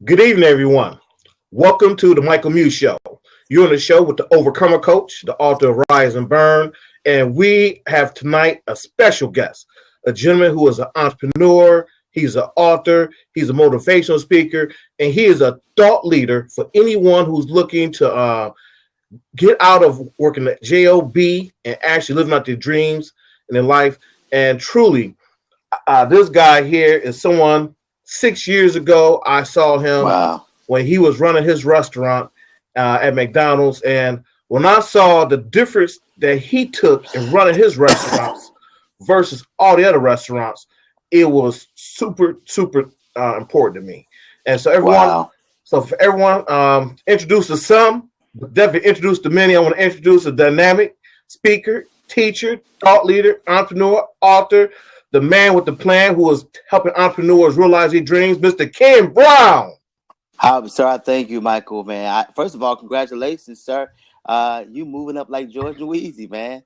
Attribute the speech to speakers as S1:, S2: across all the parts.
S1: Good evening, everyone. Welcome to the Michael Muse Show. You're on the show with the Overcomer Coach, the author of Rise and Burn, and we have tonight a special guest, a gentleman who is an entrepreneur, he's an author, he's a motivational speaker, and he is a thought leader for anyone who's looking to get out of working at job and actually living out their dreams in their life. And truly, this guy here is someone. 6 years ago, I saw him
S2: Wow.
S1: when he was running his restaurant at McDonald's. And when I saw the difference that he took in running his restaurants versus all the other restaurants, it was super important to me. And so
S2: Wow.
S1: for everyone, introduce to some, but definitely introduce to many. I want to introduce a dynamic speaker, teacher, thought leader, entrepreneur, author, the man with the plan who is helping entrepreneurs realize their dreams, Mr. Ken Brown.
S2: Sir, I thank you, Michael, man. First of all, congratulations, sir. You moving up like George Louise, man.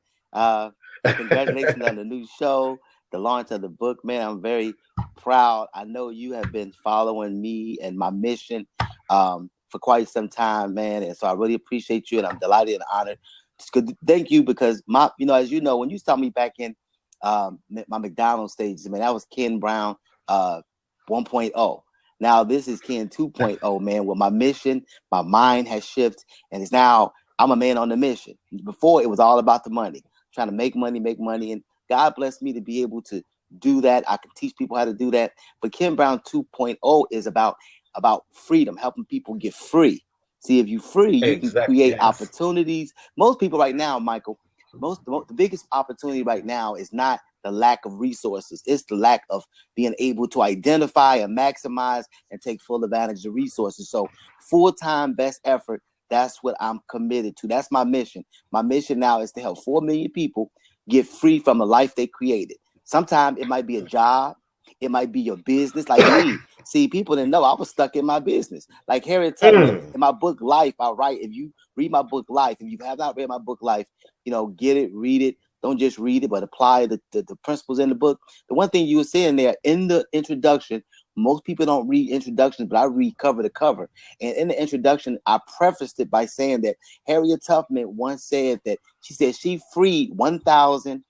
S2: Congratulations on the new show, the launch of the book, man. I'm very proud. I know you have been following me and my mission for quite some time, man. And so I really appreciate you, and I'm delighted and honored. It's good. Thank you, because as you know, when you saw me back in my McDonald's stages, man, that was Ken Brown 1.0. Now this is Ken 2.0, man, where my mission, my mind has shifted, and it's now I'm a man on the mission. Before it was all about the money, trying to make money, and God blessed me to be able to do that. I can teach people how to do that. But Ken Brown 2.0 is about freedom, helping people get free. See, if you're free, you can create opportunities. Most people right now, Michael, the biggest opportunity right now is not the lack of resources. It's the lack of being able to identify and maximize and take full advantage of resources. So full-time best effort, that's what I'm committed to. That's my mission. My mission now is to help 4 million people get free from the life they created. Sometimes it might be a job. It might be your business, like me. See, people didn't know I was stuck in my business. Like Harriet Tubman, in my book Life, I write, if you read my book Life, if you have not read my book Life, get it, read it. Don't just read it, but apply the principles in the book. The one thing you were saying there in the introduction, most people don't read introductions, but I read cover to cover. And in the introduction, I prefaced it by saying that Harriet Tubman once said that she freed 1,000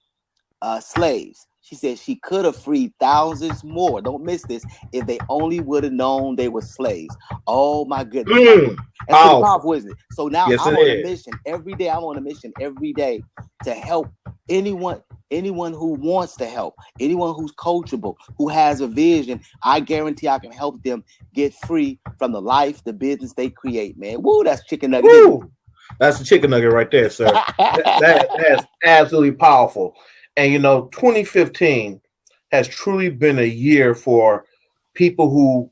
S2: slaves. She said she could have freed thousands more. Don't miss this. If they only would have known they were slaves. Oh my goodness. That's pretty powerful, isn't it? So now I'm on a mission every day. I'm on a mission every day to help anyone who wants to help, anyone who's coachable, who has a vision. I guarantee I can help them get free from the life, the business they create, man. Woo, that's chicken nugget.
S1: Woo. That's the chicken nugget right there, sir. That's absolutely powerful. And 2015 has truly been a year for people who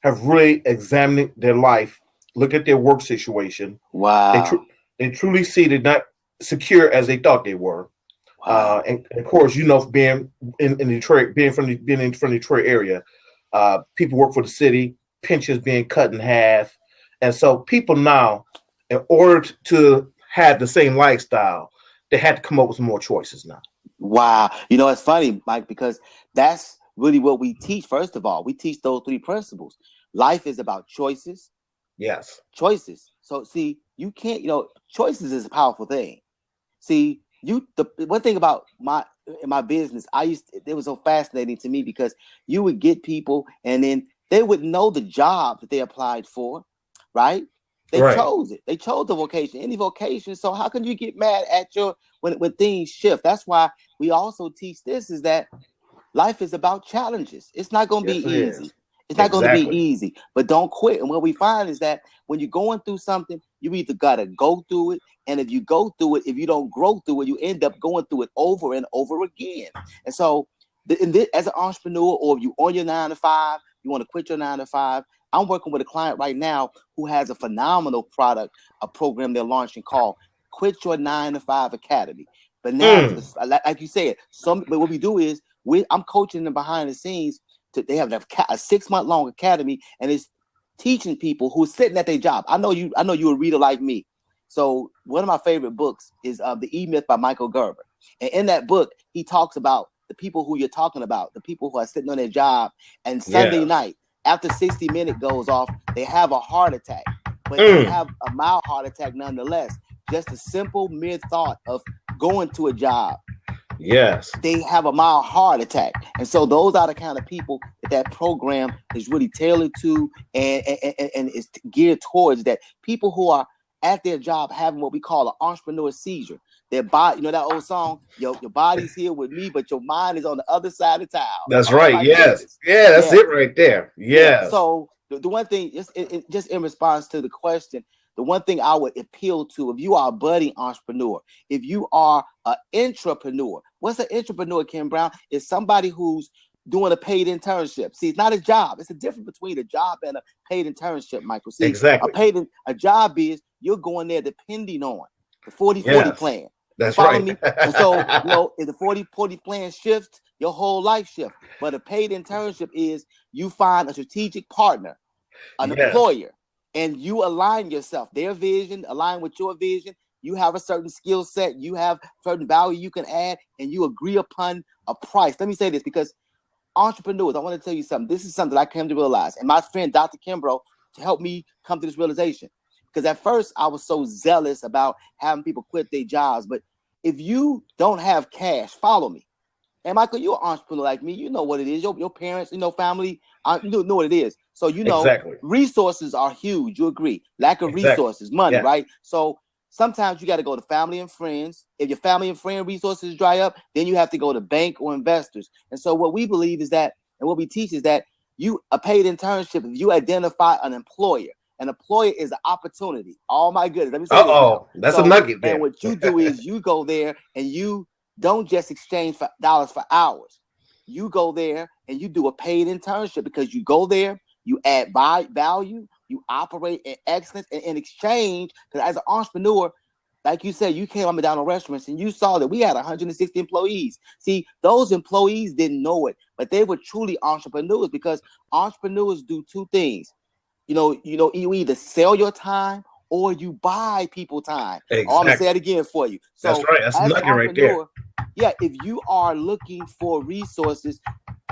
S1: have really examined their life, look at their work situation.
S2: Wow.
S1: They truly see they're not secure as they thought they were. Wow. And of course, being in Detroit, being from the Detroit area, people work for the city, pensions being cut in half. And so people now, in order to have the same lifestyle, they had to come up with some more choices now.
S2: Wow. It's funny, Mike, because that's really what we teach. First of all, we teach those 3 principles. Life is about choices.
S1: Yes.
S2: Choices. So see, you can't, choices is a powerful thing. See, the one thing about my business, it was so fascinating to me because you would get people and then they would know the job that they applied for, right? They chose it. They chose the vocation, any vocation. So how can you get mad at when things shift? That's why we also teach this, is that life is about challenges. It's not going to be easy. It's not going to be easy, but don't quit. And what we find is that when you're going through something, you either got to go through it. And if you go through it, if you don't grow through it, you end up going through it over and over again. And so as an entrepreneur, or if you on your 9 to 5, you want to quit your 9 to 5, I'm working with a client right now who has a phenomenal product, a program they're launching called Quit Your 9 to 5 Academy. But now, like you said, but what we do is I'm coaching them behind the scenes. They have a 6-month-long academy, and it's teaching people who are sitting at their job. I know you're a reader like me. So one of my favorite books is The E-Myth by Michael Gerber. And in that book, he talks about the people who you're talking about, the people who are sitting on their job, and Sunday night, after 60 minutes goes off, they have a heart attack, but they have a mild heart attack nonetheless. Just a simple mere thought of going to a job.
S1: Yes.
S2: They have a mild heart attack. And so those are the kind of people that program is really tailored to and is geared towards, that people who are at their job having what we call an entrepreneur seizure. Their body, you know that old song, your body's here with me, but your mind is on the other side of town.
S1: That's right. Yes. Yeah, that's it right there. Yes.
S2: Yeah. So the one thing, just in response to the question, the one thing I would appeal to, if you are a budding entrepreneur, if you are an intrapreneur, what's an intrapreneur, Ken Brown? It's somebody who's doing a paid internship. See, it's not a job. It's a difference between a job and a paid internship, Michael. See,
S1: exactly.
S2: A job is you're going there depending on the 40-40 plan.
S1: That's
S2: Follow
S1: right.
S2: me? And so, if the 40-40 plan shifts, your whole life shifts. But a paid internship is you find a strategic partner, an employer, and you align yourself, their vision, align with your vision. You have a certain skill set, you have certain value you can add, and you agree upon a price. Let me say this, because entrepreneurs, I want to tell you something. This is something I came to realize. And my friend, Dr. Kimbrough, to help me come to this realization. Because at first I was so zealous about having people quit their jobs. But if you don't have cash, follow me. And Michael, you're an entrepreneur like me. You know what it is. Your parents, family, you know what it is. So, resources are huge. You agree. Lack of resources, money, right? So sometimes you got to go to family and friends. If your family and friend resources dry up, then you have to go to bank or investors. And so what we believe is that, and what we teach is that a paid internship, if you identify an employer is an opportunity. Oh my goodness. Let me say
S1: that's a nugget there.
S2: And what you do is you go there and you don't just exchange for dollars for hours. You go there and you do a paid internship, because you go there, you add value, you operate in excellence, and in exchange, because as an entrepreneur, like you said, you came on McDonald's restaurants and you saw that we had 160 employees. See, those employees didn't know it, but they were truly entrepreneurs, because entrepreneurs do two things. You either sell your time or you buy people time.
S1: Exactly.
S2: Oh, I'm gonna say it again for you. So
S1: that's right. That's a nugget right there.
S2: Yeah, if you are looking for resources,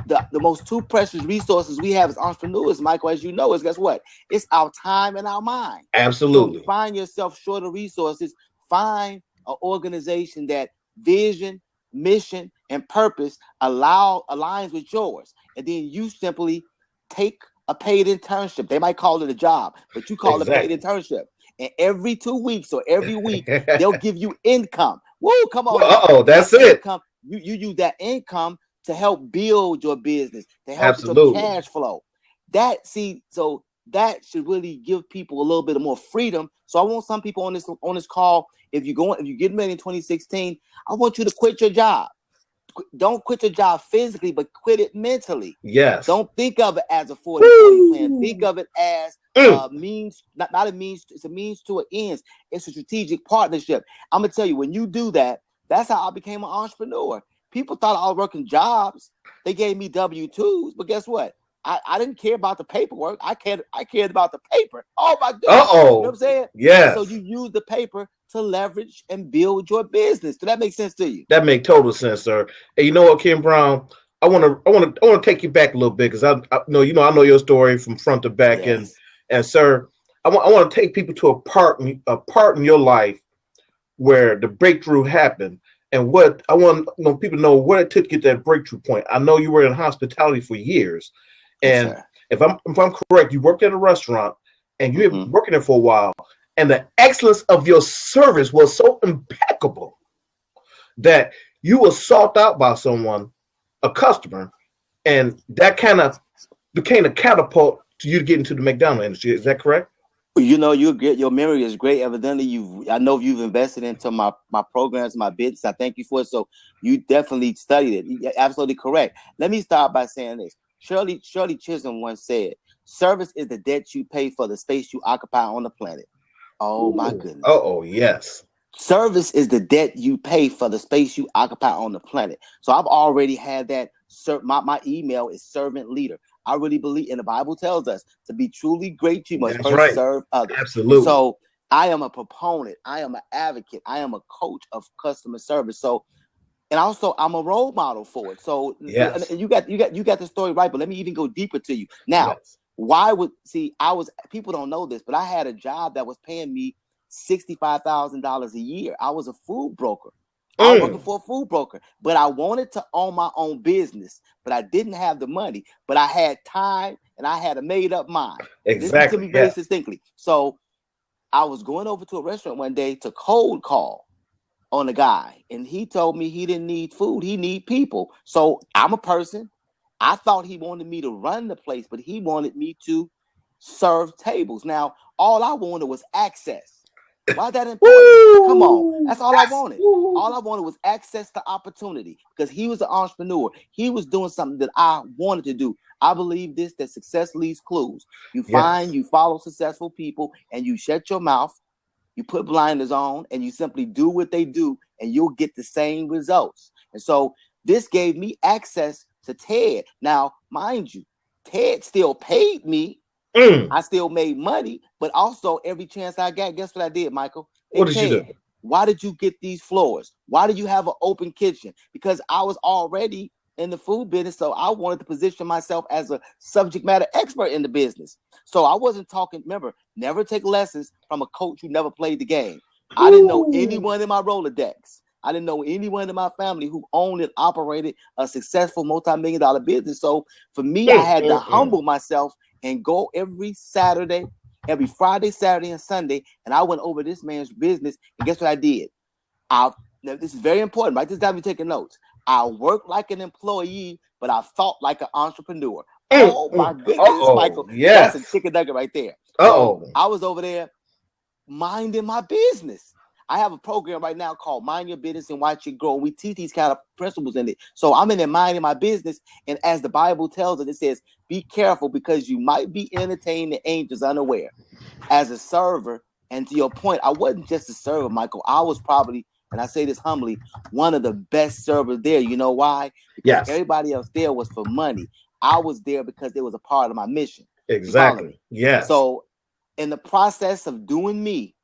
S2: the most two precious resources we have as entrepreneurs, Michael, as you know, is guess what? It's our time and our mind.
S1: Absolutely.
S2: So you find yourself short of resources, find an organization that vision, mission, and purpose aligns with yours, and then you simply take a paid internship. They might call it a job, but you call it a paid internship. And every 2 weeks or every week, they'll give you income. Whoa, come on.
S1: That's it.
S2: Income, you use that income to help build your business, to help with your cash flow. That should really give people a little bit of more freedom. So I want some people on this call, if you're getting ready in 2016, I want you to quit your job. Don't quit your job physically, but quit it mentally.
S1: Yes.
S2: Don't think of it as a 40-40 plan. Think of it as a means, not a means. It's a means to an end. It's a strategic partnership. I'm gonna tell you, when you do that, that's how I became an entrepreneur. People thought I was working jobs. They gave me W-2s, but guess what? I didn't care about the paperwork. I cared about the paper. Oh my goodness. You know what I'm saying?
S1: Yes.
S2: So you use the paper to leverage and build your business. Does that make sense to you?
S1: That makes total sense, sir. And you know what, Ken Brown? I want to take you back a little bit, because I know your story from front to back, and sir, I want to take people to a part in your life where the breakthrough happened, and what I want people to know what it took you to that breakthrough point. I know you were in hospitality for years, and if I'm correct, you worked at a restaurant and you were working there for a while, and the excellence of your service was so impeccable that you were sought out by someone, a customer, and that kind of became a catapult to you to get into the McDonald's industry. Is that correct?
S2: Your memory is great. Evidently, I know you've invested into my programs, my business. I thank you for it. So you definitely studied it. You're absolutely correct. Let me start by saying this. Shirley Chisholm once said, "Service is the debt you pay for the space you occupy on the planet." Oh my goodness.
S1: Yes.
S2: Service is the debt you pay for the space you occupy on the planet. So I've already had that. My email is servant leader. I really believe, and the Bible tells us to be truly great, you must first serve others.
S1: Absolutely.
S2: So I am a proponent. I am an advocate. I am a coach of customer service. So, and also I'm a role model for it. So and you got the story right, but let me even go deeper to you. Now, people don't know this, but I had a job that was paying me $65,000 a year. I was a food broker. I was working for a food broker, but I wanted to own my own business, but I didn't have the money, but I had time and I had a made up mind.
S1: Exactly.
S2: Listen to me very distinctly. So I was going over to a restaurant one day to cold call on a guy, and he told me he didn't need food, he need people. So I'm a person. I thought he wanted me to run the place, but he wanted me to serve tables. Now, all I wanted was access. Why is that important? Come on. That's all I wanted. All I wanted was access to opportunity because he was an entrepreneur. He was doing something that I wanted to do. I believe that success leaves clues. You follow successful people and you shut your mouth, you put blinders on, and you simply do what they do, and you'll get the same results. And so this gave me access to Ted. Now, mind you, Ted still paid me. I still made money, but also every chance I got, guess what I did, Michael?
S1: What did you do?
S2: Why did you get these floors? Why did you have an open kitchen? Because I was already in the food business, so I wanted to position myself as a subject matter expert in the business. So I wasn't talking, remember, never take lessons from a coach who never played the game. I didn't know anyone in my Rolodex. I didn't know anyone in my family who owned and operated a successful multi-million-dollar business. So for me, I had to humble myself and go every Friday, Saturday, and Sunday. And I went over this man's business. And guess what I did? Now, this is very important. Write this down and taking notes. I worked like an employee, but I thought like an entrepreneur. Oh, my goodness, Michael. That's a chicken nugget right there. So I was over there minding my business. I have a program right now called Mind Your Business and Watch It Grow. We teach these kind of principles in it. So I'm in there minding my business. And as the Bible tells us, it says, be careful because you might be entertaining the angels unaware. As a server, and to your point, I wasn't just a server, Michael. I was probably, and I say this humbly, one of the best servers there. You know why? Because everybody else there was for money. I was there because it was a part of my mission.
S1: Exactly. Yes.
S2: So in the process of doing me,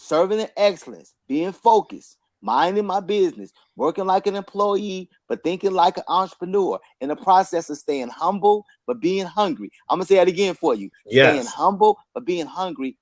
S2: serving in excellence, being focused, minding my business, working like an employee, but thinking like an entrepreneur, in the process of staying humble, but being hungry. I'm going to say that again for you. Staying humble, but being hungry.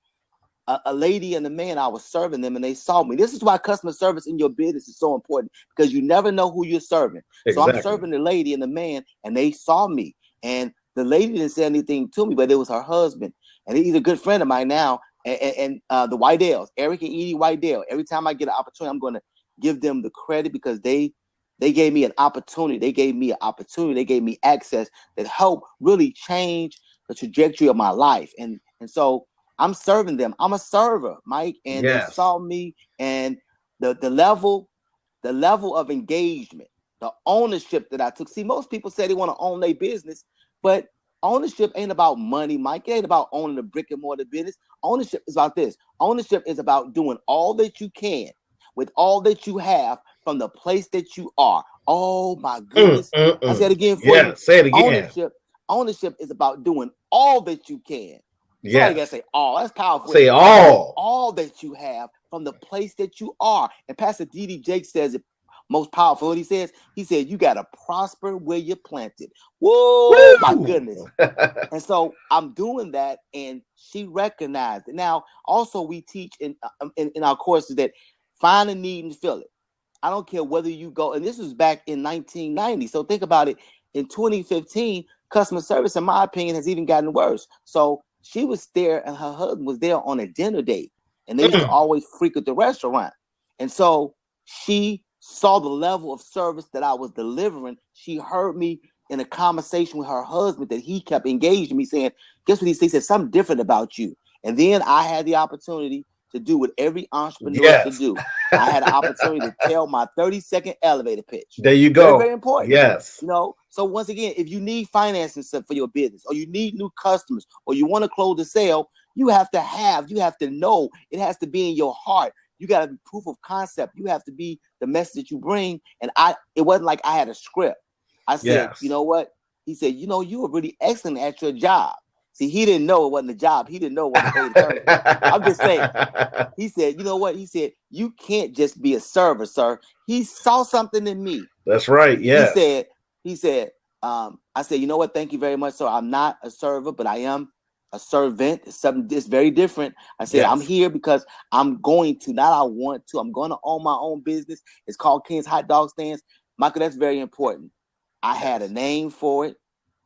S2: A lady and a man, I was serving them and they saw me. This is why customer service in your business is so important because you never know who you're serving. So I'm serving the lady and the man and they saw me. And the lady didn't say anything to me, but it was her husband. And he's a good friend of mine now. And the Whitedales, Eric and Edie Whitedale, every time I get an opportunity, I'm going to give them the credit because they gave me an opportunity. They gave me an opportunity. They gave me access that helped really change the trajectory of my life. And so I'm serving them. I'm a server, Mike, and they saw me. And the level of engagement, the ownership that I took. See, most people say they want to own their business, but ownership ain't about money, Mike. It ain't about owning a brick and mortar business. Ownership is about this. Ownership is about doing all that you can with all that you have from the place that you are. Oh my goodness. I say it again for you.
S1: Say it again.
S2: Ownership is about doing all that you can. Yeah. You gotta say all. That's powerful.
S1: Say all.
S2: All that you have from the place that you are. And Pastor D.D. Jake says it most powerful. What he said, you got to prosper where you're planted. Whoa, my goodness. And so I'm doing that, and she recognized it. Now, also we teach in our courses that find a need and fill it. I don't care whether you go, and this was back in 1990. So think about it. In 2015, customer service, in my opinion, has even gotten worse. So she was there, and her husband was there on a dinner date, and they used to always frequent the restaurant. And so she saw the level of service that I was delivering. She heard me in a conversation with her husband that he kept engaging me, saying, guess what he said? He said, something different about you. And then I had the opportunity to do what every entrepreneur should do. I had an opportunity to tell my 30-second elevator pitch.
S1: There you go.
S2: Very, very important.
S1: Yes.
S2: You know, so once again, if you need financing for your business, or you need new customers, or you want to close a sale, you have to know, it has to be in your heart. You got to be proof of concept. You have to be the message that you bring. And it wasn't like I had a script. I said, you know what? He said, you know, you were really excellent at your job. See, he didn't know it wasn't a job. He didn't know what paid attorney. I'm just saying. He said, you know what? He said, you can't just be a server, sir. He saw something in me.
S1: That's right. Yeah.
S2: He said, I said, you know what? Thank you very much. So I'm not a server, but I am a servant. It's something that's very different. I said, I'm here because I'm going to, not I want to, I'm going to own my own business. It's called King's Hot Dog Stands. Michael, that's very important. I had a name for it.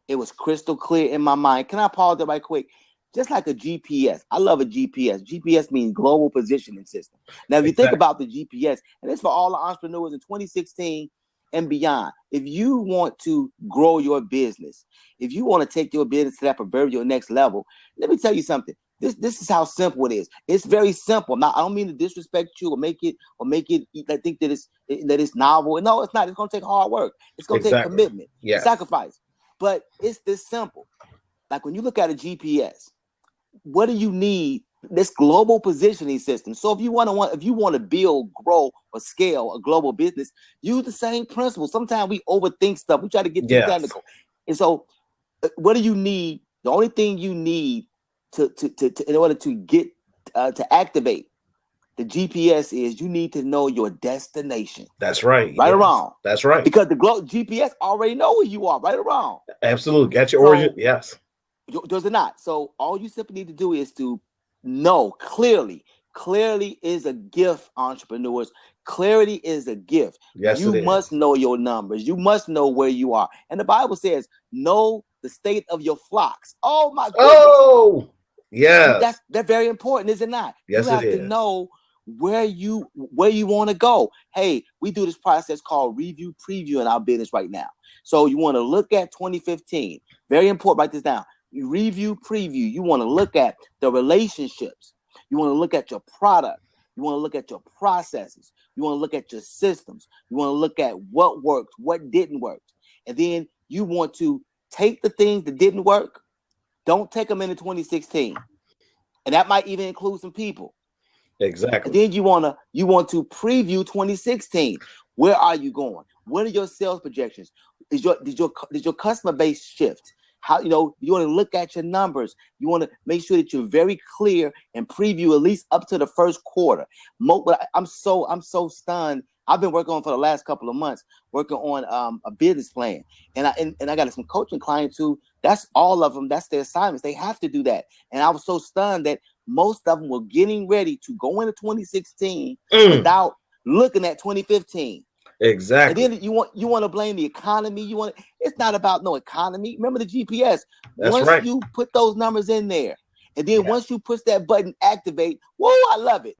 S2: It was crystal clear in my mind. Can I pause there right quick? Just like a GPS. I love a GPS. GPS means global positioning system. Now, if you think about the GPS, and it's for all the entrepreneurs in 2016 and beyond, if you want to grow your business, if you want to take your business to that proverbial next level, let me tell you something. This is how simple it is. It's very simple. Now, I don't mean to disrespect you or make it I think that it's novel. No, it's not. It's going to take hard work. It's going to take commitment, sacrifice. But it's this simple. Like when you look at a GPS, what do you need? This global positioning system. So if you want to build, grow, or scale a global business, use the same principle. Sometimes we overthink stuff. We try to get too technical. And so, what do you need? The only thing you need to in order to get to activate the GPS is you need to know your destination.
S1: That's right.
S2: Right or wrong?
S1: That's right.
S2: Because the GPS already know where you are. Right or wrong?
S1: Absolutely. Got your origin. Yes.
S2: Does it not? So all you simply need to do is to know clearly. Clarity is a gift, entrepreneurs. Clarity is a gift.
S1: Yes,
S2: you must know your numbers. You must know where you are. And the Bible says, know the state of your flocks. Oh my goodness.
S1: Oh, yeah.
S2: That's very important, is it not?
S1: Yes,
S2: you have to know where you want to go. Hey, we do this process called review preview in our business right now. So you want to look at 2015. Very important. Write this down. You review preview. You want to look at the relationships. You want to look at your product. You want to look at your processes. You want to look at your systems. You want to look at what worked, what didn't work. And then you want to take the things that didn't work. Don't take them into 2016. And that might even include some people.
S1: Exactly.
S2: And then you want to preview 2016. Where are you going? What are your sales projections? Did your customer base shift? How, you want to look at your numbers. You want to make sure that you're very clear and preview at least up to the first quarter. I'm so stunned. I've been working on for the last couple of months, working on a business plan, and I got some coaching clients who that's all of them. That's their assignments. They have to do that. And I was so stunned that most of them were getting ready to go into 2016 without looking at 2015.
S1: Exactly.
S2: And then you want to blame the economy. It's not about no economy. Remember the GPS.
S1: That's
S2: once
S1: right.
S2: you put those numbers in there, and then once you push that button, activate. Whoa, I love it.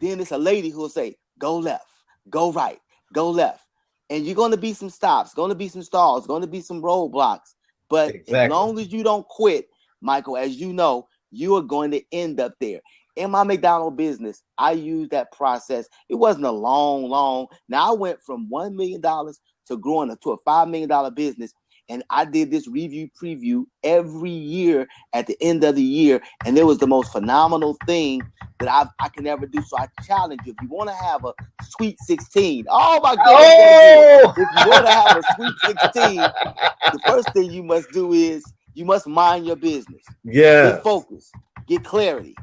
S2: Then it's a lady who will say, "Go left, go right, go left," and you're going to be some stops, going to be some stalls, going to be some roadblocks. But as long as you don't quit, Michael, as you know, you are going to end up there. In my McDonald's business, I used that process. It wasn't a long. Now I went from $1 million to growing to a $5 million business. And I did this review preview every year at the end of the year. And it was the most phenomenal thing that I can ever do. So I challenge you, if you want to have a sweet 16, oh my goodness, if you want to have a sweet 16, the first thing you must do is you must mind your business. Get focused, get clarity.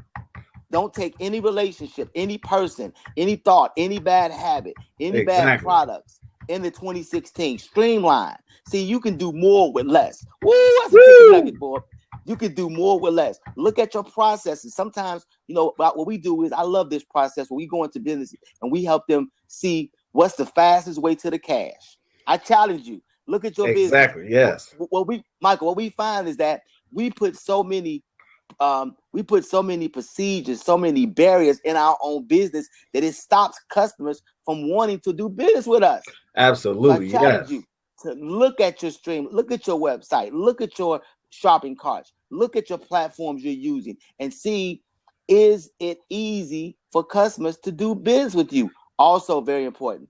S2: Don't take any relationship, any person, any thought, any bad habit, any bad products into 2016. Streamline. See, you can do more with less. Woo, that's a chicken nugget, boy. You can do more with less. Look at your processes. Sometimes, what we do is, I love this process where we go into business and we help them see what's the fastest way to the cash. I challenge you. Look at your business.
S1: Exactly, yes.
S2: Michael, what we find is that we put so many procedures, so many barriers in our own business that it stops customers from wanting to do business with us.
S1: Absolutely,
S2: so I challenge you to look at your stream, look at your website, look at your shopping carts, look at your platforms you're using, and see, is it easy for customers to do business with you? Also very important.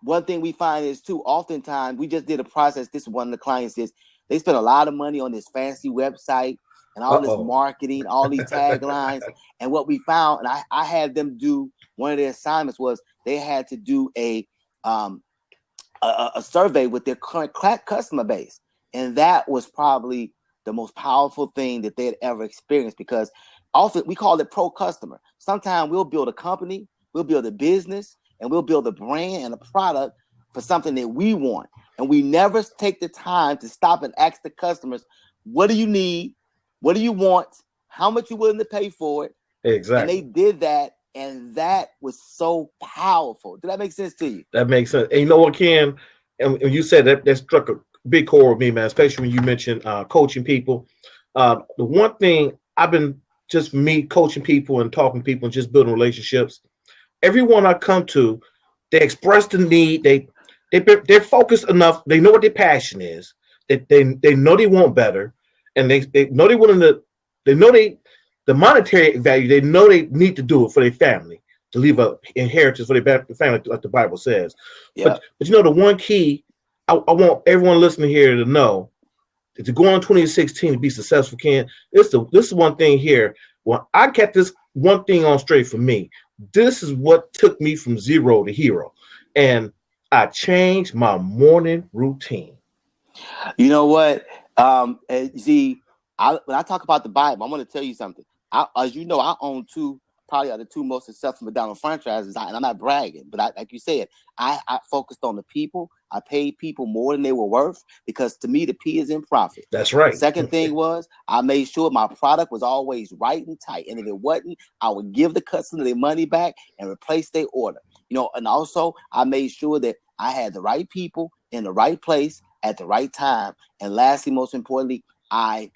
S2: One thing we find is too, oftentimes we just did a process. This is one of the clients is they spend a lot of money on this fancy website and all this marketing, all these taglines. And what we found, and I had them do, one of their assignments was they had to do a survey with their current customer base. And that was probably the most powerful thing that they had ever experienced, because often we call it pro customer. Sometimes we'll build a company, we'll build a business, and we'll build a brand and a product for something that we want. And we never take the time to stop and ask the customers, what do you need? What do you want? How much you willing to pay for it?
S1: Exactly.
S2: And they did that. And that was so powerful. Did that make sense to you?
S1: That makes sense. And you know what, Ken? And you said that struck a big chord with me, man, especially when you mentioned coaching people. The one thing I've been just me coaching people and talking to people and just building relationships. Everyone I come to, they express the need. They're focused enough. They know what their passion is. They know they want better, and they know they willing to. They know the monetary value. They know they need to do it for their family, to leave an inheritance for their family, like the Bible says.
S2: Yeah.
S1: But you know, the one key I want everyone listening here to know, to go on 2016 to be successful, Ken, this is one thing here. When I kept this one thing on straight for me, this is what took me from zero to hero. And I changed my morning routine.
S2: You know what? See, when I talk about the Bible, I'm going to tell you something. As you know, I own probably are the two most successful McDonald's franchises, and I'm not bragging, but like you said, I focused on the people. I paid people more than they were worth, because to me, the P is in profit.
S1: That's right.
S2: Second thing was, I made sure my product was always right and tight, and if it wasn't, I would give the customer their money back and replace their order. You know, and also I made sure that I had the right people in the right place at the right time, and lastly, most importantly, I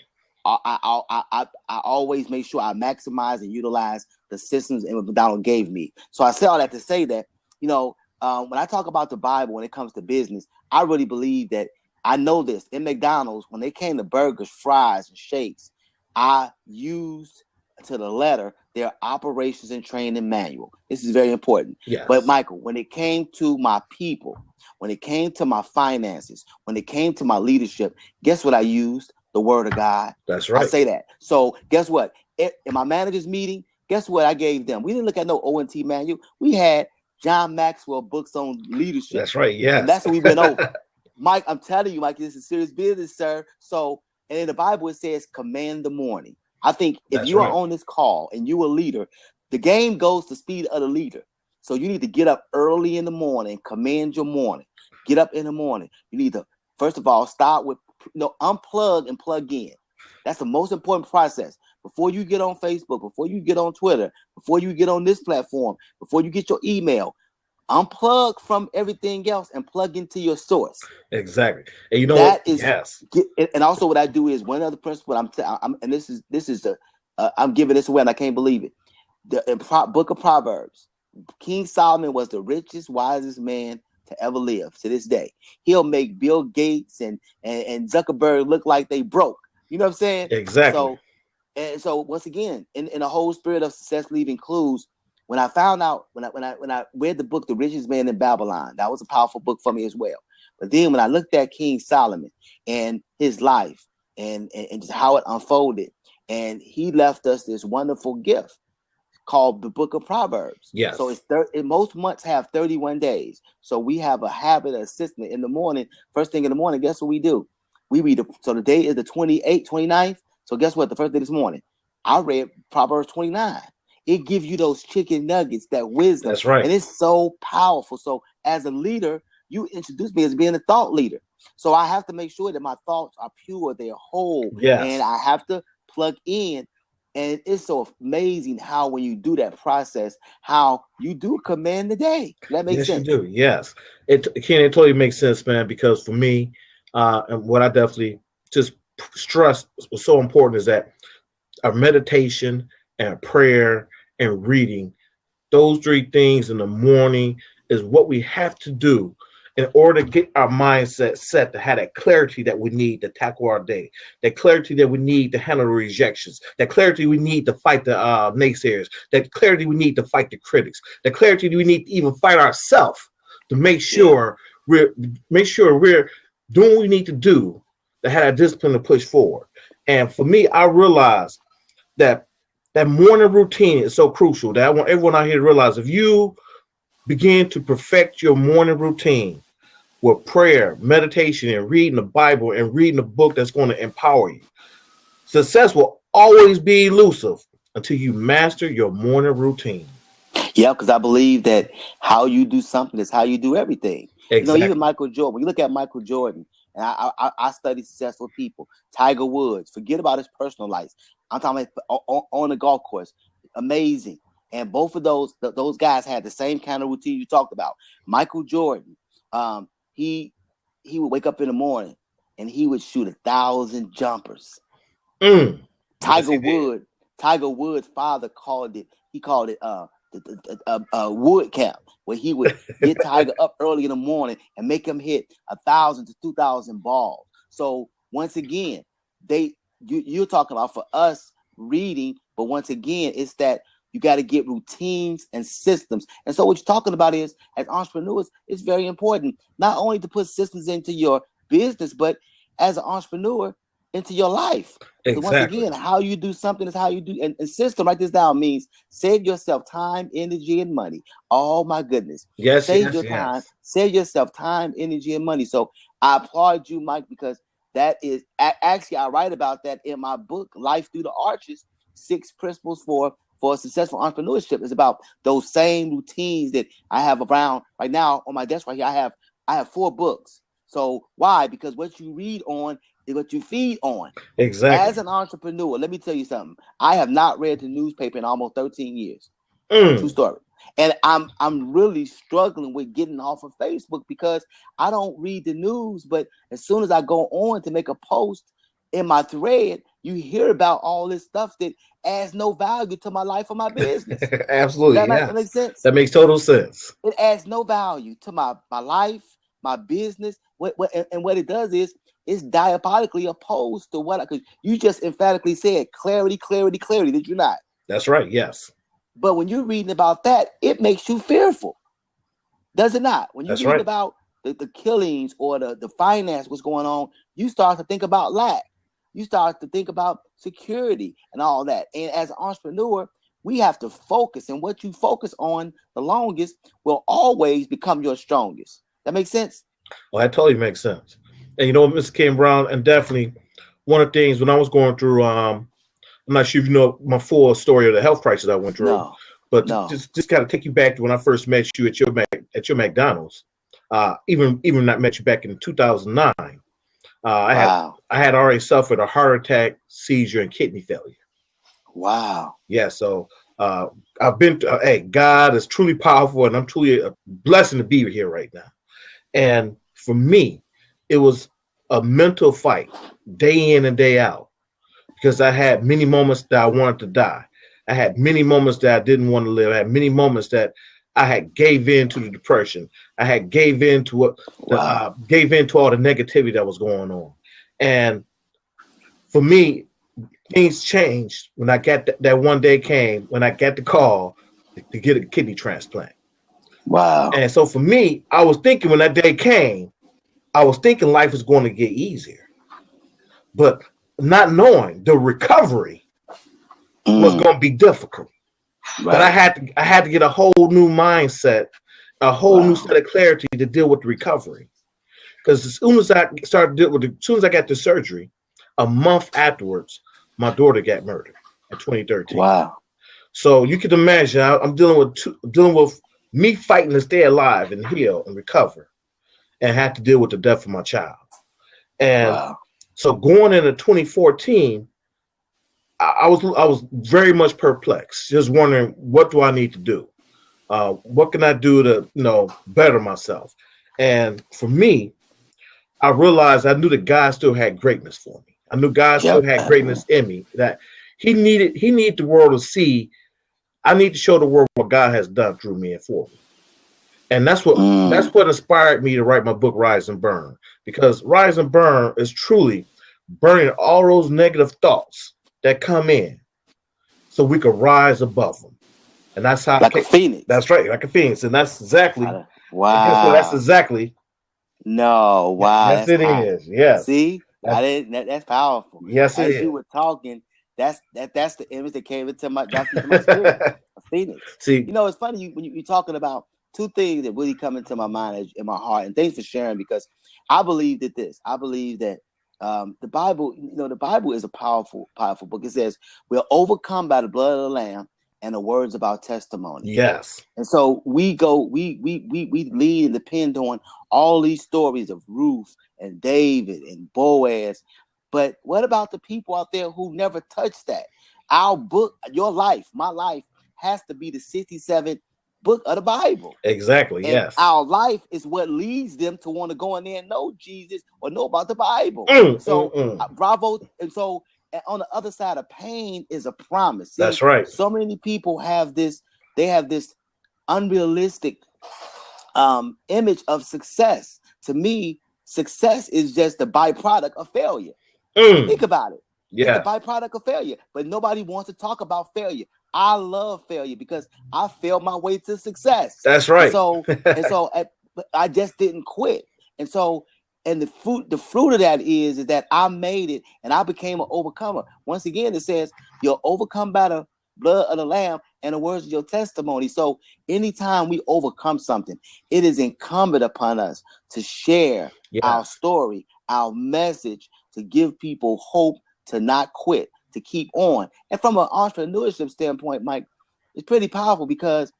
S2: always make sure I maximize and utilize the systems and what McDonald gave me. So I say all that to say that, you know, when I talk about the Bible, when it comes to business, I really believe that I know this. In McDonald's, when they came to burgers, fries, and shakes, I used to the letter their operations and training manual. This is very important.
S1: Yes.
S2: But Michael, when it came to my people, when it came to my finances, when it came to my leadership, guess what I used? The word of God.
S1: That's right.
S2: I say that. So guess what? In my manager's meeting, guess what I gave them? We didn't look at no O&T manual. We had John Maxwell books on leadership.
S1: That's right. Yeah.
S2: And that's what we went over. Mike, I'm telling you, Mike, this is serious business, sir. So, and in the Bible, it says command the morning. I think if you are on this call and you a leader, the game goes to speed of the leader. So you need to get up early in the morning, command your morning. Get up in the morning. You need to, first of all, start with, unplug and plug in. That's the most important process. Before you get on Facebook, before you get on Twitter, before you get on this platform, before you get your email, unplug from everything else and plug into your source.
S1: Exactly. And you know that what? Yes.
S2: And also what I do is one other principle. And this is I'm giving this away and I can't believe it. The book of Proverbs, King Solomon was the richest, wisest man to ever live to this day. He'll make Bill Gates and Zuckerberg look like they broke. You know what I'm saying?
S1: Exactly.
S2: So once again, in the whole spirit of success leaving clues, when I found out, when I read the book, The Richest Man in Babylon, that was a powerful book for me as well. But then when I looked at King Solomon and his life and just how it unfolded, and he left us this wonderful gift called the Book of Proverbs.
S1: Yes.
S2: So most months have 31 days. So we have a habit of assisting in the morning. First thing in the morning, guess what we do? We read. So the day is the 28th, 29th. So guess what? The first day this morning, I read Proverbs 29. It gives you those chicken nuggets, that wisdom.
S1: That's right.
S2: And it's so powerful. So as a leader, you introduced me as being a thought leader. So I have to make sure that my thoughts are pure, they're whole.
S1: Yes.
S2: And I have to plug in. And it's so amazing how when you do that process, how you do command the day. That makes sense.
S1: Yes, you do. Yes. It totally makes sense, man, because for me, and what I definitely just stress was so important is that our meditation and prayer and reading, those three things in the morning is what we have to do in order to get our mindset set to have that clarity that we need to tackle our day, that clarity that we need to handle the rejections, that clarity we need to fight the naysayers, that clarity we need to fight the critics, the clarity we need to even fight ourselves to make sure we're doing what we need to do to have that discipline to push forward. And for me, I realized that morning routine is so crucial that I want everyone out here to realize if you begin to perfect your morning routine with prayer, meditation, and reading the Bible and reading a book that's going to empower you, success will always be elusive until you master your morning routine.
S2: Yeah, because I believe that how you do something is how you do everything.
S1: Exactly.
S2: Even Michael Jordan. When you look at Michael Jordan, and I study successful people. Tiger Woods. Forget about his personal life. I'm talking about on the golf course. Amazing. And both of those guys had the same kind of routine you talked about. Michael Jordan, he would wake up in the morning and he would shoot 1,000 jumpers. Tiger Woods' father called it. He called it wood camp, where he would get Tiger up early in the morning and make him hit 1,000 to 2,000 balls. So once again, you're talking about for us reading, but once again, it's that you got to get routines and systems. And so what you're talking about is, as entrepreneurs, it's very important not only to put systems into your business, but as an entrepreneur into your life.
S1: Exactly.
S2: So once again, how you do something is how you do. And system, write this down, means save yourself time, energy, and money. Oh my goodness.
S1: Yes,
S2: save your time, save yourself time, energy, and money. So I applaud you, Mike, because that is actually, I write about that in my book, Life Through the Arches, 6 Principles for Successful Entrepreneurship. Is about those same routines that I have around right now on my desk right here. I have 4 books. So why? Because what you read on is what you feed on.
S1: Exactly.
S2: As an entrepreneur, let me tell you something. I have not read the newspaper in almost 13 years. True story. And I'm really struggling with getting off of Facebook because I don't read the news. But as soon as I go on to make a post in my thread, you hear about all this stuff that adds no value to my life or my business.
S1: Absolutely.
S2: That makes sense?
S1: That makes total sense.
S2: It adds no value to my life, my business. What it does is it's diabolically opposed to what, because you just emphatically said clarity, clarity, clarity. Did you not?
S1: That's right. Yes.
S2: But when you're reading about that, it makes you fearful. Does it not? When you read about the killings or the finance, what's going on, you start to think about lack. You start to think about security and all that. And as an entrepreneur, we have to focus. And what you focus on the longest will always become your strongest. That makes sense?
S1: Well, that totally makes sense. And you know, Mr. Kim Brown, and definitely one of the things when I was going through, I'm not sure if you know my full story of the health crisis I went through, just kind of take you back to when I first met you at your McDonald's. Even when I met you back in 2009, I had already suffered a heart attack, seizure, and kidney failure.
S2: Wow.
S1: Yeah. So I've been. Hey, God is truly powerful, and I'm truly a blessing to be here right now. And for me, it was a mental fight day in and day out, because I had many moments that I wanted to die. I had many moments that I didn't want to live. I had many moments that I had gave in to the depression. I had gave in to all the negativity that was going on. And for me, things changed when I got that one day came when I got the call to get a kidney transplant.
S2: Wow.
S1: And so for me, I was thinking when that day came, I was thinking life was going to get easier, but not knowing the recovery was going to be difficult. Right. But I had to get a whole new mindset, a whole new set of clarity to deal with the recovery. Because as soon as I as soon as I got the surgery, a month afterwards, my daughter got murdered in 2013.
S2: Wow.
S1: So you can imagine I'm dealing with me fighting to stay alive and heal and recover, and had to deal with the death of my child. And so going into 2014, I was very much perplexed, just wondering, what do I need to do? What can I do to better myself? And for me, I realized I knew that God still had greatness for me. I knew God still had greatness in me, that He needed the world to see. I need to show the world what God has done through me and for me. And that's what inspired me to write my book, Rise and Burn, because Rise and Burn is truly burning all those negative thoughts that come in, so we could rise above them. And that's how,
S2: like a phoenix.
S1: That's right, like a phoenix. And that's exactly That's exactly.
S2: No, wow.
S1: Yes, it is. Yes.
S2: See, that's powerful.
S1: Yes, it is.
S2: As you were talking, that's the image that came into my spirit. A phoenix. See, it's funny when you're talking about two things that really come into my mind, in my heart, and thanks for sharing, because I believe that the Bible, the Bible is a powerful, powerful book. It says we're overcome by the blood of the Lamb and the words of our testimony.
S1: Yes.
S2: And so we lead and depend on all these stories of Ruth and David and Boaz. But what about the people out there who never touched that? Our book, your life, my life, has to be the 67th book of the Bible.
S1: Exactly.
S2: And
S1: yes.
S2: our life is what leads them to want to go in there and know Jesus or know about the Bible. Bravo. And so on the other side of pain is a promise. See,
S1: that's right.
S2: So many people have this, they have this unrealistic image of success. To me, success is just the byproduct of failure. Think about it. Yeah. It's the byproduct of failure. But nobody wants to talk about failure. I love failure because I failed my way to success.
S1: That's right.
S2: And so I just didn't quit. And so, and the fruit of that is that I made it and I became an overcomer. Once again, it says you're overcome by the blood of the Lamb and the words of your testimony. So anytime we overcome something, it is incumbent upon us to share our story, our message, to give people hope, to not quit, to keep on. And from an entrepreneurship standpoint, Mike, it's pretty powerful because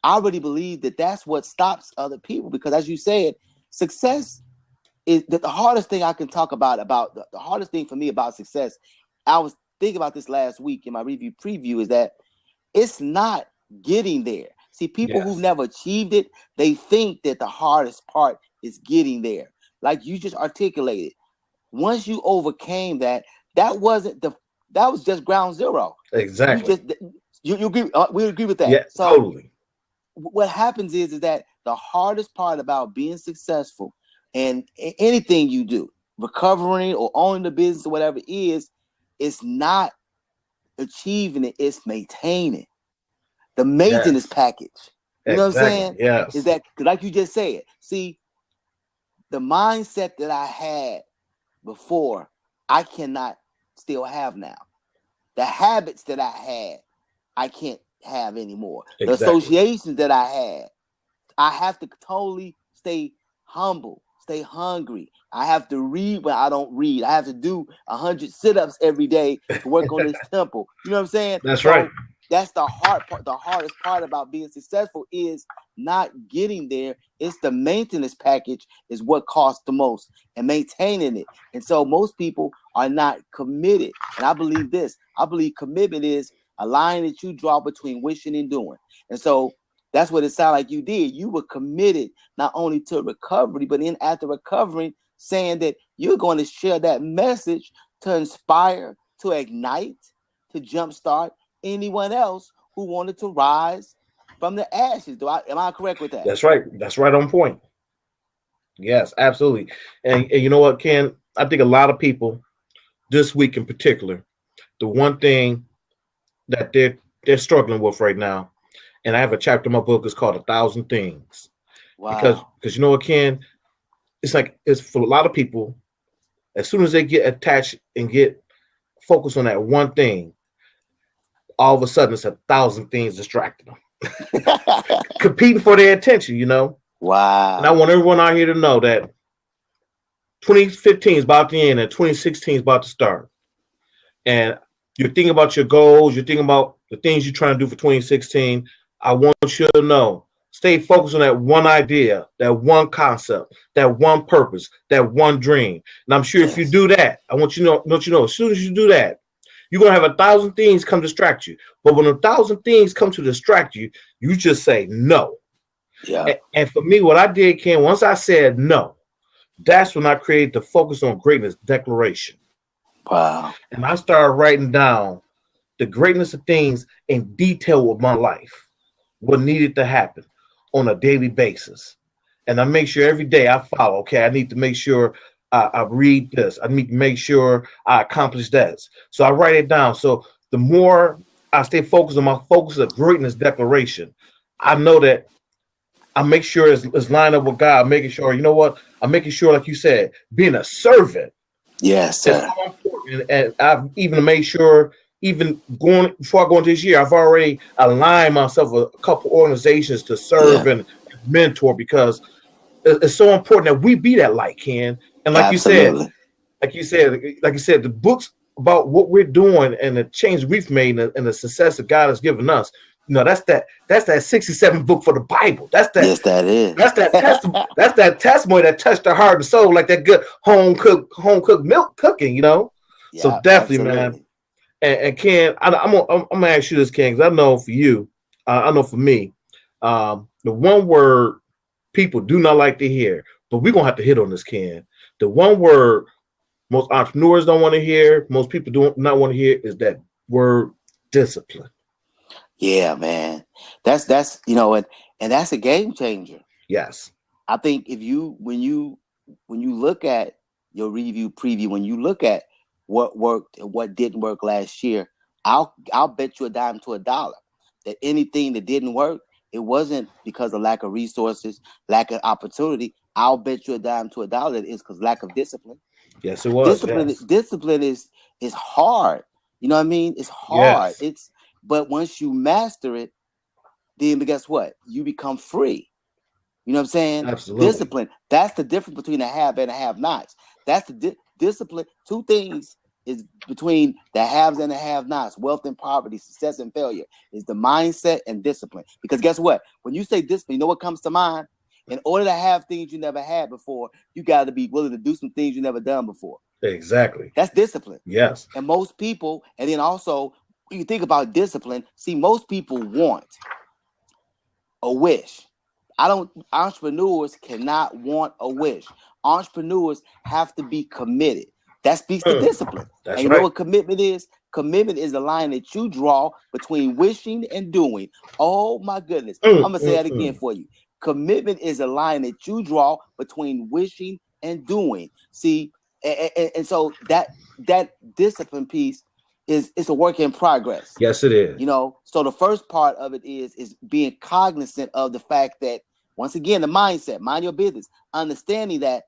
S2: I really believe that that's what stops other people. Because as you said, success is the hardest thing I can talk about the hardest thing for me about success. I was thinking about this last week in my review preview, is that it's not getting there. See, people who've never achieved it, they think that the hardest part is getting there. Like you just articulated. Once you overcame that, that was just ground zero.
S1: Exactly.
S2: You agree? We agree with that.
S1: Yeah,
S2: so
S1: totally.
S2: What happens is that the hardest part about being successful and anything you do, recovering or owning the business or whatever it is, it's not achieving it, it's maintaining. The maintenance package. You know what I'm saying?
S1: Yes.
S2: Is that, like you just said, see, the mindset that I had before, I cannot still have now. The habits that I had, I can't have anymore. Exactly. The associations that I had, I have to totally stay humble, stay hungry. I have to read when I don't read. I have to do 100 sit-ups every day to work on this temple. You know what I'm saying?
S1: That's right.
S2: That's the hard part. The hardest part about being successful is not getting there. It's the maintenance package is what costs the most, and maintaining it. And so most people are not committed. And I believe this. I believe commitment is a line that you draw between wishing and doing. And so that's what it sounded like you did. You were committed not only to recovery, but then after recovering, saying that you're going to share that message to inspire, to ignite, to jumpstart anyone else who wanted to rise from the ashes. Am I correct with that?
S1: That's right. That's right on point. Yes, absolutely. And you know what, Ken? I think a lot of people this week in particular, the one thing that they're struggling with right now, and I have a chapter in my book, is called 1,000 Things.
S2: Wow.
S1: Because you know what, Ken? It's for a lot of people, as soon as they get attached and get focused on that one thing, all of a sudden it's 1,000 things distracting them. Competing for their attention, you know?
S2: Wow.
S1: And I want everyone out here to know that 2015 is about to end and 2016 is about to start. And you're thinking about your goals, you're thinking about the things you're trying to do for 2016. I want you to know, stay focused on that one idea, that one concept, that one purpose, that one dream. And I'm sure if you do that, I want you to know, as soon as you do that, you're going to have 1,000 things come distract you. But when 1,000 things come to distract you, you just say no.
S2: Yeah.
S1: And for me, what I did, Ken, once I said no, that's when I created the Focus on Greatness declaration.
S2: Wow.
S1: And I started writing down the greatness of things in detail of my life, what needed to happen on a daily basis. And I make sure every day I follow, okay, I need to make sure I read this. I need to make sure I accomplish that. So I write it down. So the more I stay focused on my Focus of Greatness declaration, I know that I make sure it's lined up with God, making sure, you know what, I'm making sure, like you said, being a servant.
S2: Yes, sir.
S1: Is so important. And I've even made sure, even before I go into this year, I've already aligned myself with a couple organizations to serve and mentor, because it's so important that we be that light, Ken. And like
S2: Absolutely.
S1: you said, the books about what we're doing and the change we've made and the success that God has given us, No, that's that 67 book for the Bible. That's that.
S2: Yes, that is.
S1: That's that testimony that touched the heart and soul, like that good home cooked milk cooking. So
S2: Yeah,
S1: definitely,
S2: absolutely.
S1: man. And Ken, I'm gonna ask you this, Ken, because I know for you, I know for me, the one word people do not like to hear, but we're gonna have to hit on this, Ken. The one word most entrepreneurs don't want to hear, most people do not want to hear, is that word discipline.
S2: Yeah, man. That's and that's a game changer.
S1: Yes.
S2: I think if you when you look at your review preview, when you look at what worked and what didn't work last year, I'll bet you a dime to a dollar that anything that didn't work, it wasn't because of lack of resources, lack of opportunity. I'll bet you a dime to a dollar that it's because lack of discipline.
S1: Yes, it was.
S2: Discipline is hard. You know what I mean? It's hard.
S1: Yes.
S2: But once you master it, then guess what? You become free. You know what I'm saying?
S1: Absolutely.
S2: Discipline. That's the difference between a have and a have-nots. That's the discipline. Two things is between the haves and the have-nots. Wealth and poverty, success and failure is the mindset and discipline. Because guess what? When you say discipline, you know what comes to mind? In order to have things you never had before, you got to be willing to do some things you never done before.
S1: Exactly.
S2: That's discipline.
S1: Yes.
S2: And most people, and then also, when you think about discipline, see, most people want a wish. Entrepreneurs cannot want a wish. Entrepreneurs have to be committed. That speaks to discipline.
S1: That's
S2: and you
S1: right.
S2: know what commitment is? Commitment is the line that you draw between wishing and doing. Oh my goodness. I'm going to say that again for you. Commitment is a line that you draw between wishing and doing. See, and so that discipline piece it's a work in progress.
S1: Yes, it is.
S2: So the first part of it is being cognizant of the fact that, once again, the mindset, mind your business, understanding that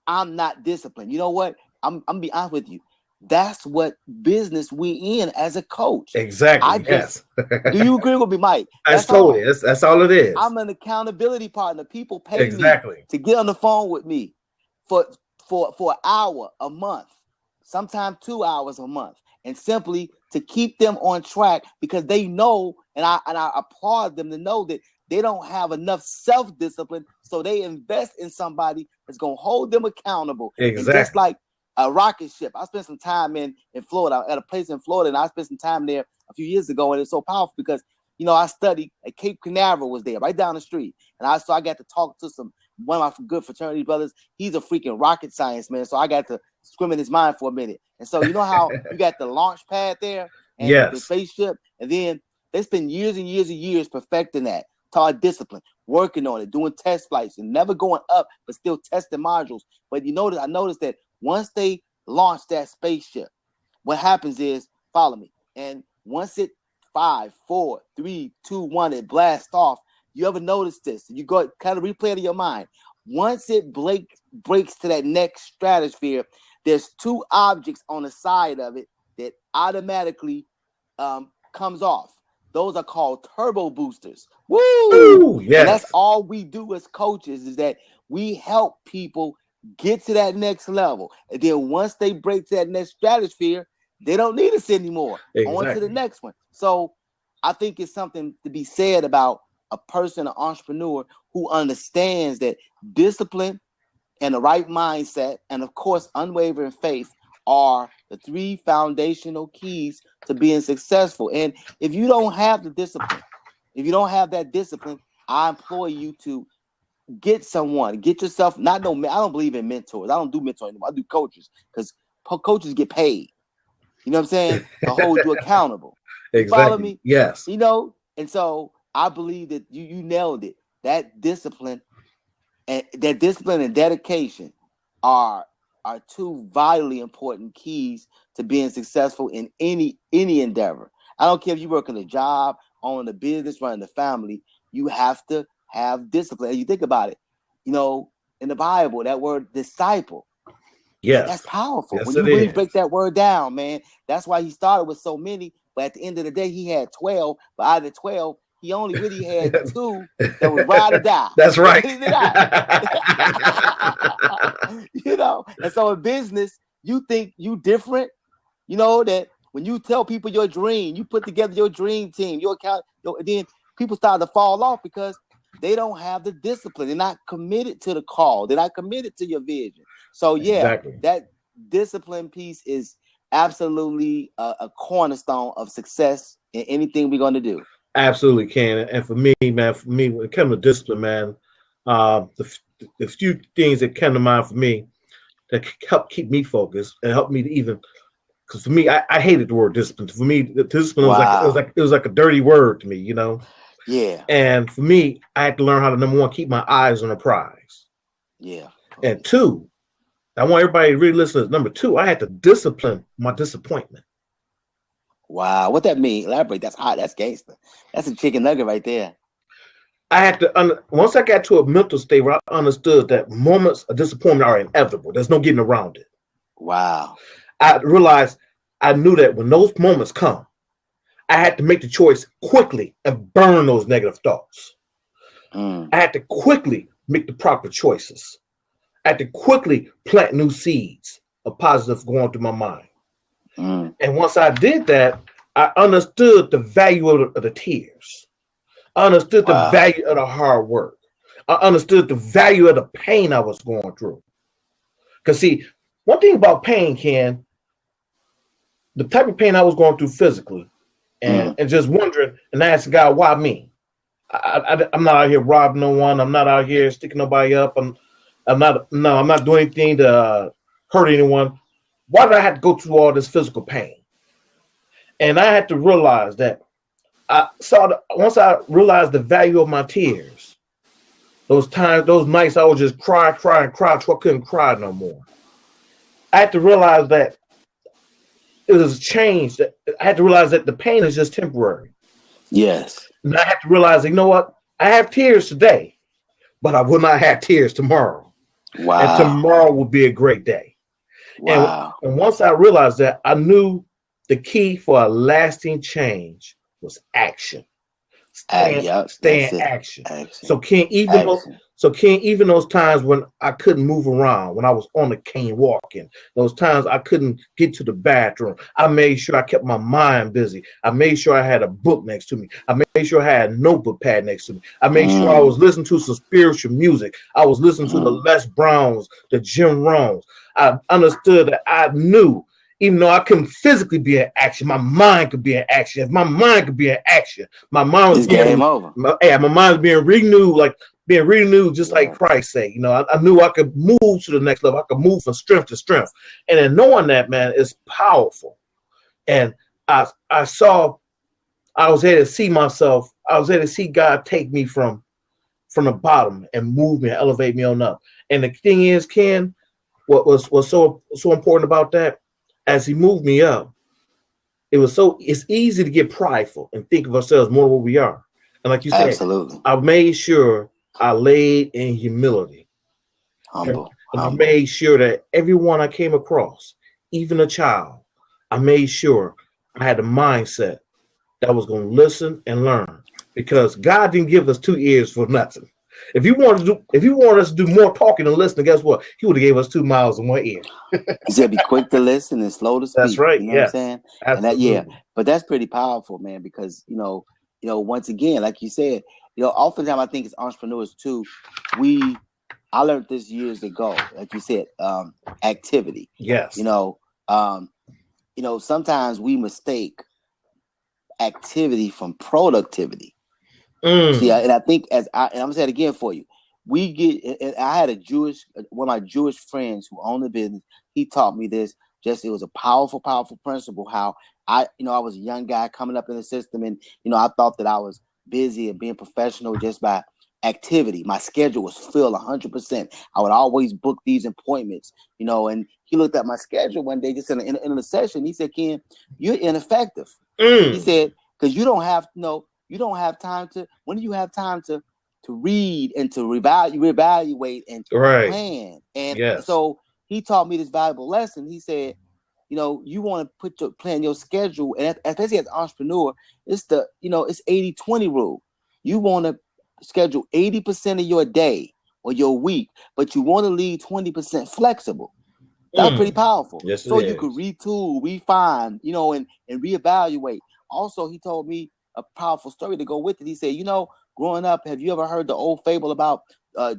S2: I'm not disciplined. You know what? I'm gonna be honest with you. That's what business we in as a coach.
S1: Exactly. Yes.
S2: Do you agree with me, Mike?
S1: That's all it is.
S2: I'm an accountability partner. People pay
S1: exactly.
S2: me to get on the phone with me for an hour a month, sometimes 2 hours a month, and simply to keep them on track, because they know, and I applaud them to know that they don't have enough self-discipline, so they invest in somebody that's going to hold them accountable.
S1: Exactly.
S2: And just like a rocket ship, I spent some time in Florida, at a place in Florida, and I spent some time there a few years ago, and it's so powerful because, I studied at Cape Canaveral, was there, right down the street, and I got to talk to one of my good fraternity brothers. He's a freaking rocket science man, so I got to swim in his mind for a minute. And so you know how you got the launch pad there and
S1: yes.
S2: the spaceship, and then they spend years and years and years perfecting that, taught discipline, working on it, doing test flights, and never going up, but still testing modules. But I noticed that once they launch that spaceship, what happens is, follow me, and once it 5, 4, 3, 2, 1, it blasts off. You ever notice this? You go kind of replay it in your mind. Once it breaks to that next stratosphere, there's 2 objects on the side of it that automatically comes off. Those are called turbo boosters. Woo!
S1: Ooh, yes.
S2: And that's all we do as coaches, is that we help people get to that next level. And then once they break to that next stratosphere, they don't need us anymore.
S1: Exactly.
S2: On to the next one. So I think it's something to be said about a person, an entrepreneur, who understands that discipline and the right mindset, and of course, unwavering faith, are the 3 foundational keys to being successful. And if you don't have the discipline, if you don't have that discipline, I implore you to get yourself, I don't believe in mentors. I don't do mentoring anymore. I do coaches, because coaches get paid. You know what I'm saying? To hold you accountable.
S1: Exactly.
S2: You follow me?
S1: Yes.
S2: And so I believe that you nailed it. That discipline and dedication are 2 vitally important keys to being successful in any endeavor. I don't care if you work in a job, own a business, running a family. You have to have discipline. And you think about it, in the Bible, that word disciple.
S1: Yes.
S2: That's powerful.
S1: Yes,
S2: when you really break that word down, man, that's why he started with so many. But at the end of the day, he had 12. But out of the 12, he only really had 2 that was ride or die.
S1: That's right.
S2: And so in business, you think you different, that when you tell people your dream, you put together your dream team, your account, then people start to fall off because they don't have the discipline. They're not committed to the call. They're not committed to your vision. So
S1: Exactly.
S2: that discipline piece is absolutely a cornerstone of success in anything we're going to do.
S1: Absolutely, Ken. And for me, man, when it comes to discipline, man, the few things that come to mind for me that help keep me focused and help me to even, because for me, I hated the word discipline. For me, the discipline was like a dirty word to me, you know.
S2: Yeah.
S1: And for me, I had to learn how to, number one, keep my eyes on the prize.
S2: Yeah.
S1: And two, I want everybody to really listen to this. Number two, I had to discipline my disappointment.
S2: Wow, what that mean? Elaborate. That's hot. That's gangster. That's a chicken nugget right there.
S1: I had to, once I got to a mental state where I understood that moments of disappointment are inevitable. There's no getting around it.
S2: Wow.
S1: I realized, I knew that when those moments come, I had to make the choice quickly and burn those negative thoughts. I had to quickly make the proper choices. I had to quickly plant new seeds of positive going through my mind. And once I did that, I understood the value of the tears. I understood the value of the hard work. I understood the value of the pain I was going through. Because see, one thing about pain, Ken, the type of pain I was going through physically, and just wondering and asking God, why me? I'm not out here robbing no one. I'm not out here sticking nobody up. I'm not doing anything to hurt anyone. Why did I have to go through all this physical pain? And I had to realize that once I realized the value of my tears, those nights I would just cry till I couldn't cry no more. I had to realize that it was a change. That I had to realize that the pain is just temporary.
S2: Yes. And
S1: I had to realize, you know what? I have tears today, but I will not have tears tomorrow.
S2: Wow.
S1: And tomorrow will be a great day.
S2: Wow.
S1: And once I realized that, I knew the key for a lasting change was action. Stay in action. So even those times when I couldn't move around, when I was on the cane walking, those times I couldn't get to the bathroom, I made sure I kept my mind busy. I made sure I had a book next to me. I made sure I had a notebook pad next to me. I made sure I was listening to some spiritual music. I was listening to the Les Browns, the Jim Rohns. I understood that I knew, even though I couldn't physically be in action, my mind could be in action. If my mind could be in action, my mind was
S2: game over.
S1: My mind was being renewed, just like Christ said. You know, I knew I could move to the next level. I could move from strength to strength. And then knowing that, man, is powerful. And I was able to see myself. I was able to see God take me from the bottom and move me and elevate me on up. And the thing is, Ken, what was so important about that? As he moved me up, it's easy to get prideful and think of ourselves more than what we are. And like you said,
S2: absolutely,
S1: I made sure I laid in humility.
S2: Humble.
S1: I made sure that everyone I came across, even a child, I made sure I had a mindset that was going to listen and learn. Because God didn't give us 2 ears for nothing. If you wanted us to do more talking and listening, guess what? He would have gave us 2 mouths and 1 ear.
S2: He said, "Be quick to listen and slow to speak."
S1: That's right.
S2: You know what I'm saying?
S1: Absolutely.
S2: And but that's pretty powerful, man. Because you know, once again, like you said, oftentimes I think as entrepreneurs too, I learned this years ago. Like you said, activity.
S1: Yes.
S2: Sometimes we mistake activity from productivity. See, and I think and I'm gonna say it again for you. I had one of my Jewish friends who owned the business. He taught me this. It was a powerful, powerful principle. How I was a young guy coming up in the system, and I thought that I was busy and being professional just by activity. My schedule was filled 100%. I would always book these appointments, and he looked at my schedule one day, just in a session. He said, "Ken, you're ineffective." He said, "Because you don't have time to. When do you have time to read and to reevaluate and plan?" And so he taught me this valuable lesson. He said, you want to plan your schedule, and especially as an entrepreneur, it's it's 80-20 rule. You want to schedule 80% of your day or your week, but you want to leave 20% flexible. That was pretty powerful.
S1: Yes,
S2: so
S1: it
S2: you
S1: is.
S2: could retool, refine, and reevaluate. Also, he told me a powerful story to go with it. He said, growing up, have you ever heard the old fable about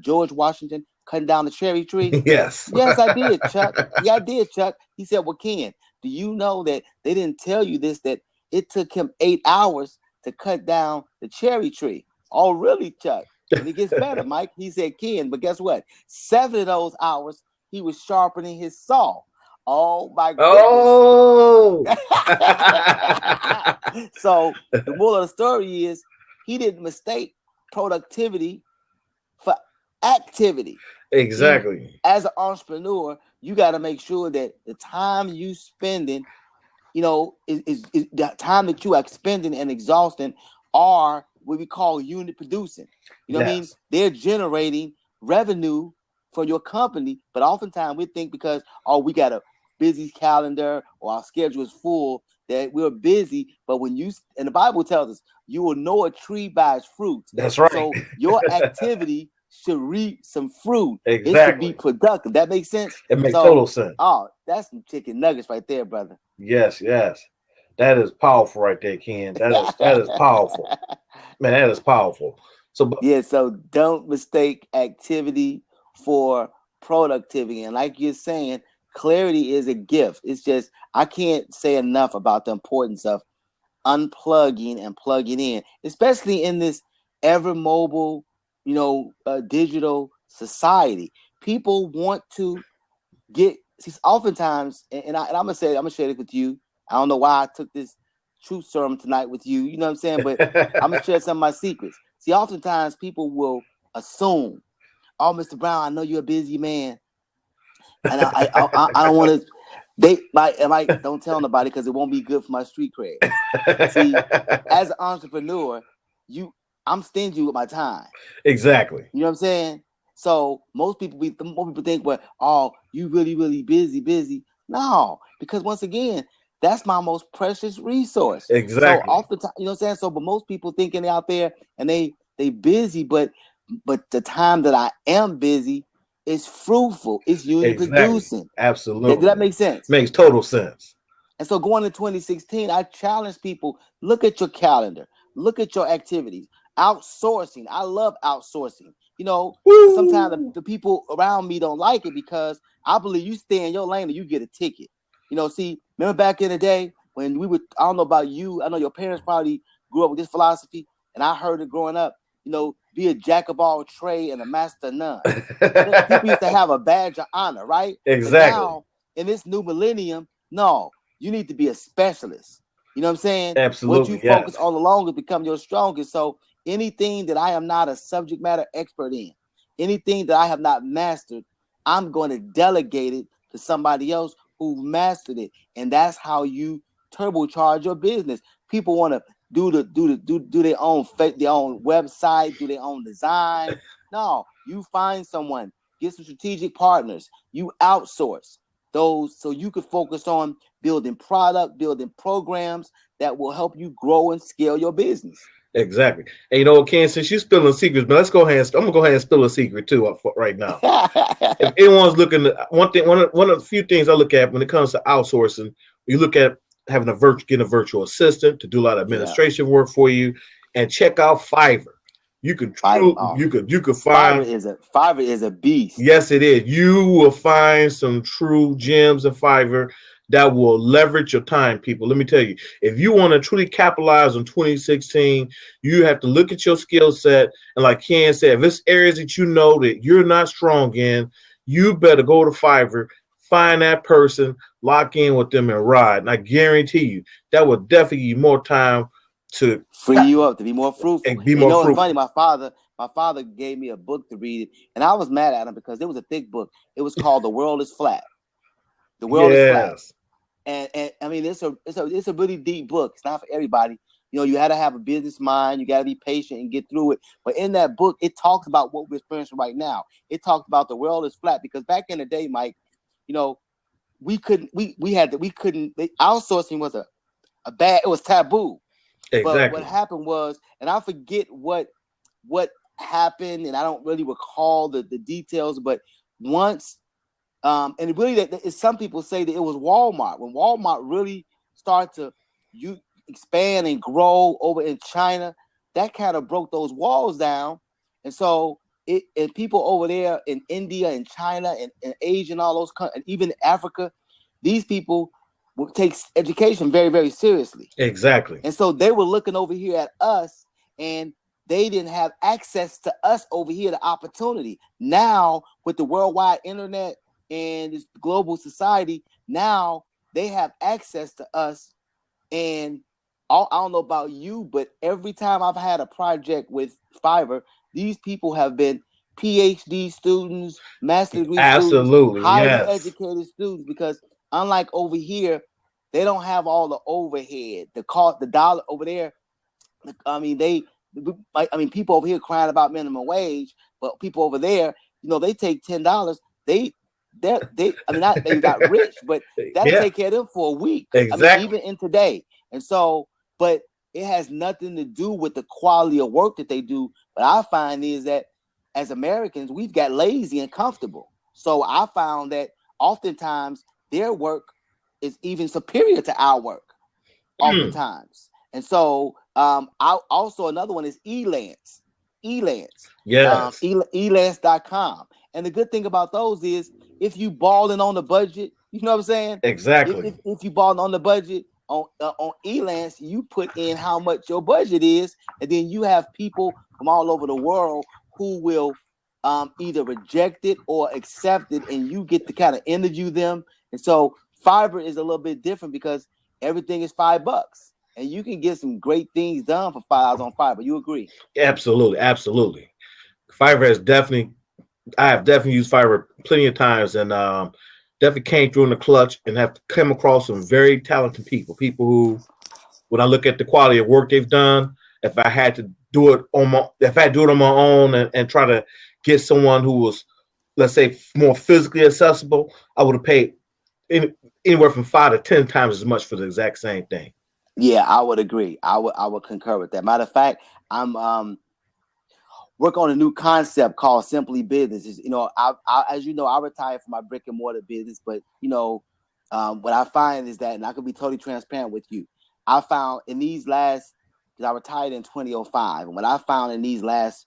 S2: George Washington cutting down the cherry tree?
S1: Yes.
S2: Yes, I did, Chuck. Yeah, I did, Chuck. He said, well, Ken, do you know that they didn't tell you this, that it took him 8 hours to cut down the cherry tree? Oh, really, Chuck? And it gets better, Mike. He said, Ken, but guess what? 7 of those hours, he was sharpening his saw. Oh, my goodness.
S1: Oh!
S2: So the moral of the story is he didn't mistake productivity for activity.
S1: Exactly.
S2: See, as an entrepreneur, you got to make sure that the time you spending, is the time that you are spending and exhausting are what we call unit producing. You know what I mean? They're generating revenue for your company, but oftentimes we think because, we got a busy calendar or our schedule is full that we're busy. But and the Bible tells us, you will know a tree by its fruit.
S1: That's right.
S2: So your activity should reap some fruit.
S1: Exactly.
S2: It should be productive. That makes sense?
S1: It makes total sense.
S2: Oh, that's some chicken nuggets right there, brother.
S1: Yes. That is powerful right there, Ken. That is powerful. Man, that is powerful.
S2: So don't mistake activity for productivity. And like you're saying, clarity is a gift. It's just, I can't say enough about the importance of unplugging and plugging in, especially in this ever mobile, digital society. People want to oftentimes, and I'm gonna share it with you. I don't know why I took this truth serum tonight with you. You know what I'm saying? But I'm gonna share some of my secrets. See, oftentimes people will assume, "Oh, Mr. Brown, I know you're a busy man, and I don't want to." Don't tell nobody because it won't be good for my street cred. See, as an entrepreneur, I'm stingy with my time.
S1: Exactly.
S2: You know what I'm saying? So most people think, well, oh, you really, really busy. No, because once again, that's my most precious resource.
S1: Exactly.
S2: So oftentimes, you know what I'm saying? So, but most people thinking out there and they busy, but the time that I am busy is fruitful. It's unit producing.
S1: Absolutely.
S2: Did that make sense?
S1: Makes total sense.
S2: And so going into 2016, I challenge people, look at your calendar, look at your activities. Outsourcing. I love outsourcing. Sometimes the people around me don't like it because I believe you stay in your lane and you get a ticket. See, remember back in the day when I don't know about you, I know your parents probably grew up with this philosophy, and I heard it growing up, be a jack of all trade and a master of none. People used to have a badge of honor, right?
S1: Exactly.
S2: But now, in this new millennium, no, you need to be a specialist. You know what I'm saying?
S1: Absolutely.
S2: What you focus on the longest become your strongest. So anything that I am not a subject matter expert in, anything that I have not mastered, I'm going to delegate it to somebody else who mastered it. And that's how you turbocharge your business. People want to do their own website, do their own design. No, you find someone, get some strategic partners. You outsource those so you could focus on building building programs that will help you grow and scale your business.
S1: Exactly. And Ken, since you're spilling secrets, but I'm gonna go ahead and spill a secret too right now. If anyone's looking at one of the few things I look at when it comes to outsourcing, you look at having getting a virtual assistant to do a lot of administration work for you, and check out Fiverr. You could find
S2: Fiverr is a beast.
S1: Yes, it is. You will find some true gems of Fiverr that will leverage your time, people. Let me tell you, if you want to truly capitalize on 2016, you have to look at your skill set. And like Ken said, if it's areas that you know that you're not strong in, you better go to Fiverr, find that person, lock in with them, and ride. And I guarantee you, that will definitely give you more time to
S2: free you up to be more fruitful.
S1: And be more fruitful.
S2: It's funny, my father gave me a book to read, and I was mad at him because it was a thick book. It was called The World is Flat. The World is Flat. And I mean, it's a really deep book. It's not for everybody. You got to have a business mind. You got to be patient and get through it. But in that book, it talks about what we're experiencing right now. It talks about the world is flat because back in the day, Mike, outsourcing was it was taboo.
S1: Exactly.
S2: But what happened was, and I forget what happened, and I don't really recall the details, but once And it really, that some people say that it was Walmart. When Walmart really started to expand and grow over in China, that kind of broke those walls down. And so and people over there in India and China and Asia and all those countries, and even Africa, these people would take education very, very seriously.
S1: Exactly.
S2: And so they were looking over here at us, and they didn't have access to us over here, the opportunity. Now, with the worldwide internet and this global society, now they have access to us. And I don't know about you, but every time I've had a project with Fiverr, these people have been PhD students, master degree students, highly educated students, because unlike over here, they don't have all the overhead, the cost, the dollar over there. I mean, people over here crying about minimum wage, but people over there, they take $10. They not they got rich, but that'll take care of them for a week.
S1: Exactly.
S2: I mean, even in today. And so, but it has nothing to do with the quality of work that they do. But I find is that as Americans, we've got lazy and comfortable. So I found that oftentimes their work is even superior to our work, oftentimes. And so also another one is Elance.
S1: Yes.
S2: Elance.com. And the good thing about those is if you balling on the budget, you know what I'm saying?
S1: Exactly.
S2: If you balling on the budget on Elance, you put in how much your budget is, and then you have people from all over the world who will either reject it or accept it, and you get to kind of interview them. And so Fiverr is a little bit different because everything is $5, and you can get some great things done for $5 on Fiverr. You agree?
S1: Absolutely. Fiverr I have definitely used Fiverr plenty of times, and definitely came through in the clutch and have come across some very talented people who, when I look at the quality of work they've done, if I had to do it on my own and try to get someone who was, let's say, more physically accessible, I would have paid anywhere from 5 to 10 times as much for the exact same thing.
S2: Yeah, I would agree. I would concur with that. Matter of fact, I'm work on a new concept called Simply Business. As you know, I retired from my brick and mortar business, but what I find is that, and I can be totally transparent with you, I found in these last, because I retired in 2005, and what I found in these last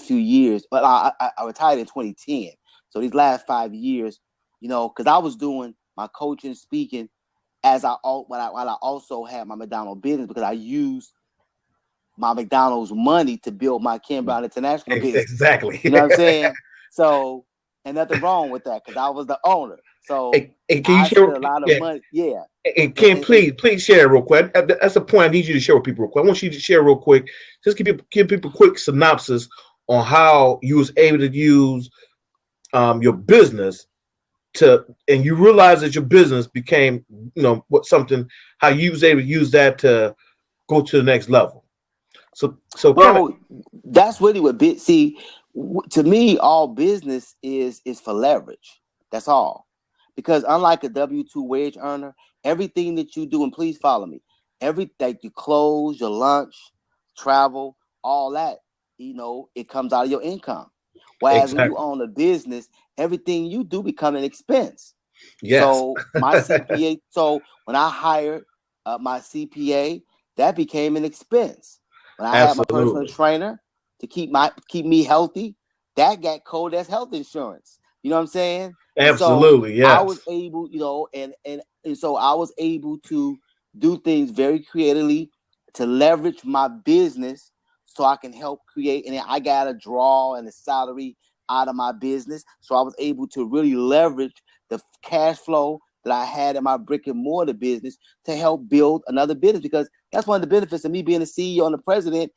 S2: few years, but I retired in 2010. So these last 5 years, because I was doing my coaching, speaking, while I also had my McDonald's business, because I used my McDonald's money to build my Ken Brown International business.
S1: Exactly.
S2: You know what I'm saying? So, and nothing wrong with that, because I was the owner. So
S1: can you
S2: I
S1: share
S2: spent a lot of money. Yeah.
S1: And Ken, please share real quick. That's a point I need you to share with people real quick. I want you to share real quick. Just give people a quick synopsis on how you was able to use your business and you realized that your business became, how you was able to use that to go to the next level.
S2: That's really what to me, all business is for leverage. That's all. Because unlike a W-2 wage earner, everything that you do, and please follow me, everything, your clothes, your lunch, travel, all that, it comes out of your income. Whereas when you own a business, everything you do become an expense.
S1: Yes.
S2: So my CPA, so when I hired my CPA, that became an expense. When I had my personal trainer to keep me healthy, that got coded as health insurance. You know what I'm saying?
S1: Absolutely, yes.
S2: I was able, and so I was able to do things very creatively to leverage my business so I can help create. And I got a draw and a salary out of my business. So I was able to really leverage the cash flow that I had in my brick and mortar business to help build another business, because that's one of the benefits of me being a CEO and the president.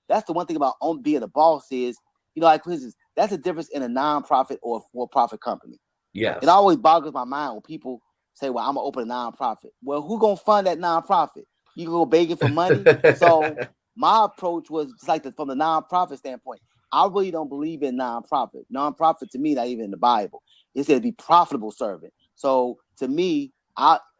S2: That's the one thing about being a boss is, like, for instance, that's a difference in a nonprofit or a for-profit company.
S1: Yes.
S2: It always boggles my mind when people say, well, I'm going to open a nonprofit. Well, who's going to fund that nonprofit? You can go begging for money. So my approach was just like from the nonprofit standpoint. I really don't believe in nonprofit. Nonprofit to me, not even in the Bible. It said to be profitable servant. So to me,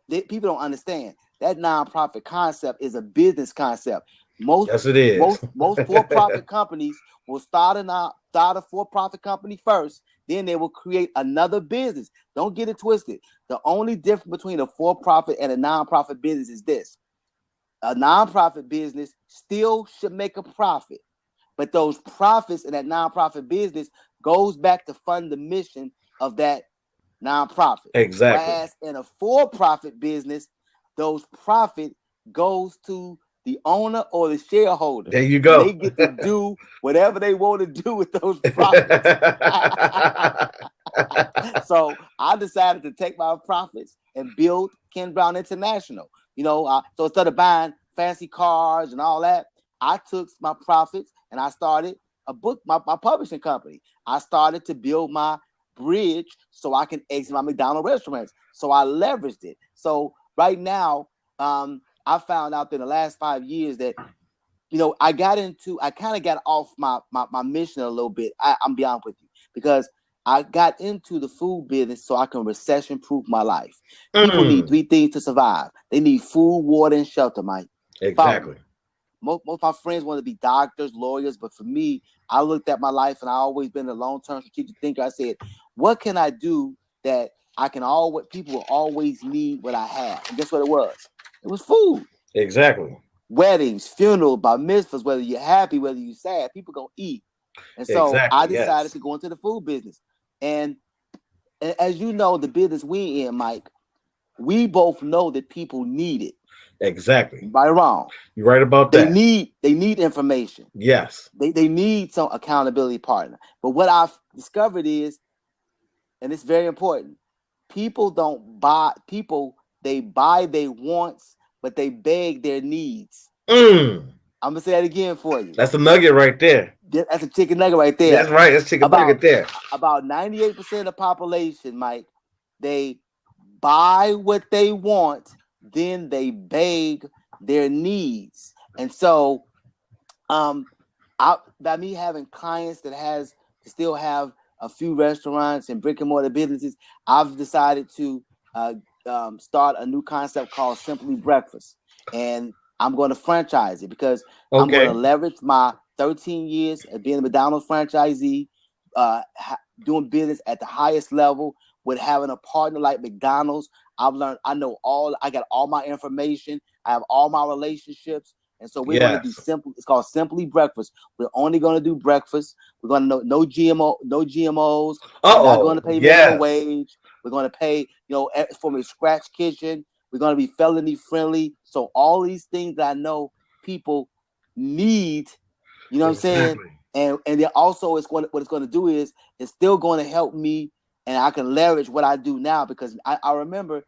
S2: people don't understand that nonprofit concept is a business concept.
S1: Yes, it is.
S2: Most for-profit companies will start a start a for-profit company first, then they will create another business. Don't get it twisted. The only difference between a for-profit and a nonprofit business is this. A nonprofit business still should make a profit, but those profits in that nonprofit business goes back to fund the mission of that nonprofit.
S1: Exactly.
S2: Whereas in a for-profit business, those profit goes to the owner or the shareholder.
S1: There you go.
S2: And they get to do whatever they want to do with those profits. So I decided to take my profits and build Ken Brown International. So instead of buying fancy cars and all that, I took my profits and I started a book, my publishing company. I started to build my bridge so I can exit my McDonald's restaurants. So I leveraged it. So right now, I found out that in the last 5 years that, I kind of got off my mission a little bit. I'm be honest with you, because I got into the food business so I can recession-proof my life. People need 3 things to survive. They need food, water, and shelter, Mike.
S1: Exactly.
S2: Most of my friends want to be doctors, lawyers, but for me, I looked at my life and I always been a long-term strategic thinker. I said, what can I do that people will always need what I have? And guess what it was? It was food.
S1: Exactly.
S2: Weddings, funerals, bar mitzvahs, whether you're happy, whether you're sad, people gonna eat. And so I decided to go into the food business. And as you know, the business we in, Mike, we both know that people need it.
S1: Exactly.
S2: Right or wrong.
S1: You're right about that.
S2: They need information.
S1: Yes.
S2: They need some accountability partner. But what I've discovered is, and it's very important, people don't buy, they buy their wants, but they beg their needs. I'm going to say that again for you.
S1: That's a nugget right there.
S2: That's a chicken nugget right there.
S1: That's right. That's chicken nugget there.
S2: About 98% of the population, Mike, they buy what they want, then they beg their needs. And so by me having clients that still have a few restaurants and brick and mortar businesses, I've decided to start a new concept called Simply Breakfast. And I'm going to franchise it because I'm going to leverage my 13 years of being a McDonald's franchisee, doing business at the highest level with having a partner like McDonald's. I got all my information. I have all my relationships. And so we're going to do simple. It's called Simply Breakfast. We're only going to do breakfast. We're going to no GMOs. We're not going to pay minimum wage. We're going to pay, from a scratch kitchen. We're going to be felony friendly. So all these things that I know people need, you know what I'm saying? And then also what it's going to do is it's still going to help me, and I can leverage what I do now, because I remember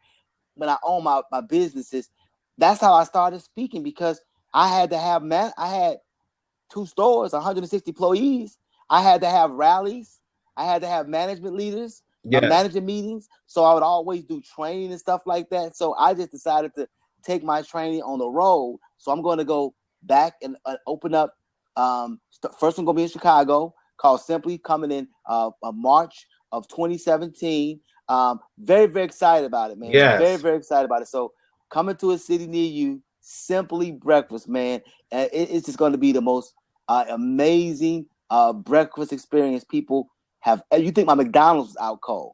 S2: when I owned my businesses, that's how I started speaking, because I had to have I had 2 stores, 160 employees. I had to have rallies. I had to have management leaders, management meetings. So I would always do training and stuff like that. So I just decided to take my training on the road. So I'm going to go back and open up. First one going to be in Chicago, called Simply, coming in March of 2017. Very, very excited about it, man.
S1: Yes.
S2: Very, very excited about it. So coming to a city near you, Simply Breakfast, man. It's just going to be the most amazing breakfast experience people have. You think my McDonald's is out cold?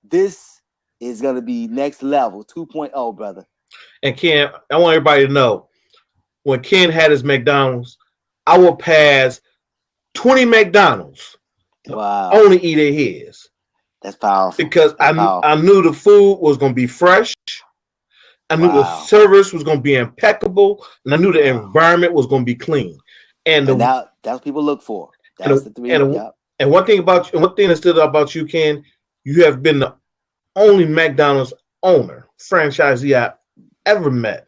S2: This is going to be next level, 2.0, brother.
S1: And Ken, I want everybody to know, when Ken had his McDonald's, I will pass 20 McDonald's to only eat at his.
S2: That's powerful.
S1: Because I knew the food was going to be fresh. I knew the service was going to be impeccable, and I knew the environment was going to be clean. And
S2: that's what people look for. That's the 3.
S1: And one thing that stood out about you, Ken, you have been the only McDonald's owner, franchisee I ever met,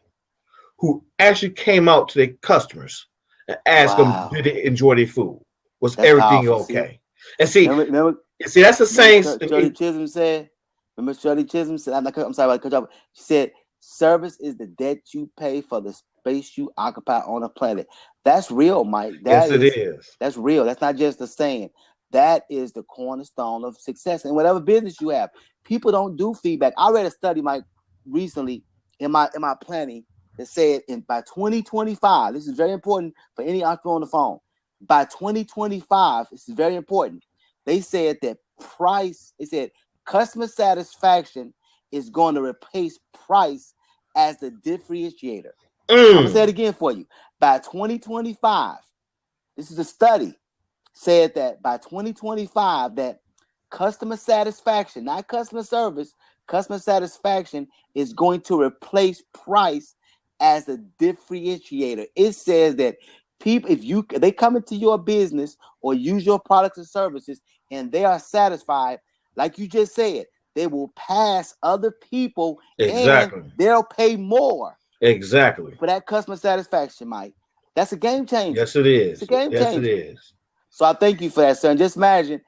S1: who actually came out to their customers and asked them, did they enjoy their food? Was everything okay? And see, that's the same.
S2: Shirley Chisholm said. Remember Shirley Chisholm said, I'm sorry about to cut you off. She said, service is the debt you pay for the space you occupy on a planet. That's real, Mike.
S1: It is.
S2: That's real. That's not just a saying. That is the cornerstone of success in whatever business you have. People don't do feedback. I read a study, Mike, recently in my planning that said by 2025, this is very important for any entrepreneur on the phone, by 2025, this is very important. They said that customer satisfaction is going to replace price as the differentiator. I'm going to say it again for you. By 2025, this is a study, said that by 2025 that customer satisfaction, not customer service, customer satisfaction is going to replace price as a differentiator. It says that people, if they come into your business or use your products and services and they are satisfied, like you just said, they will pass other people and they'll pay more.
S1: Exactly.
S2: For that customer satisfaction, Mike. That's a game changer.
S1: Yes, it is.
S2: It's a game changer.
S1: Yes, it is.
S2: So I thank you for that, sir. And just imagine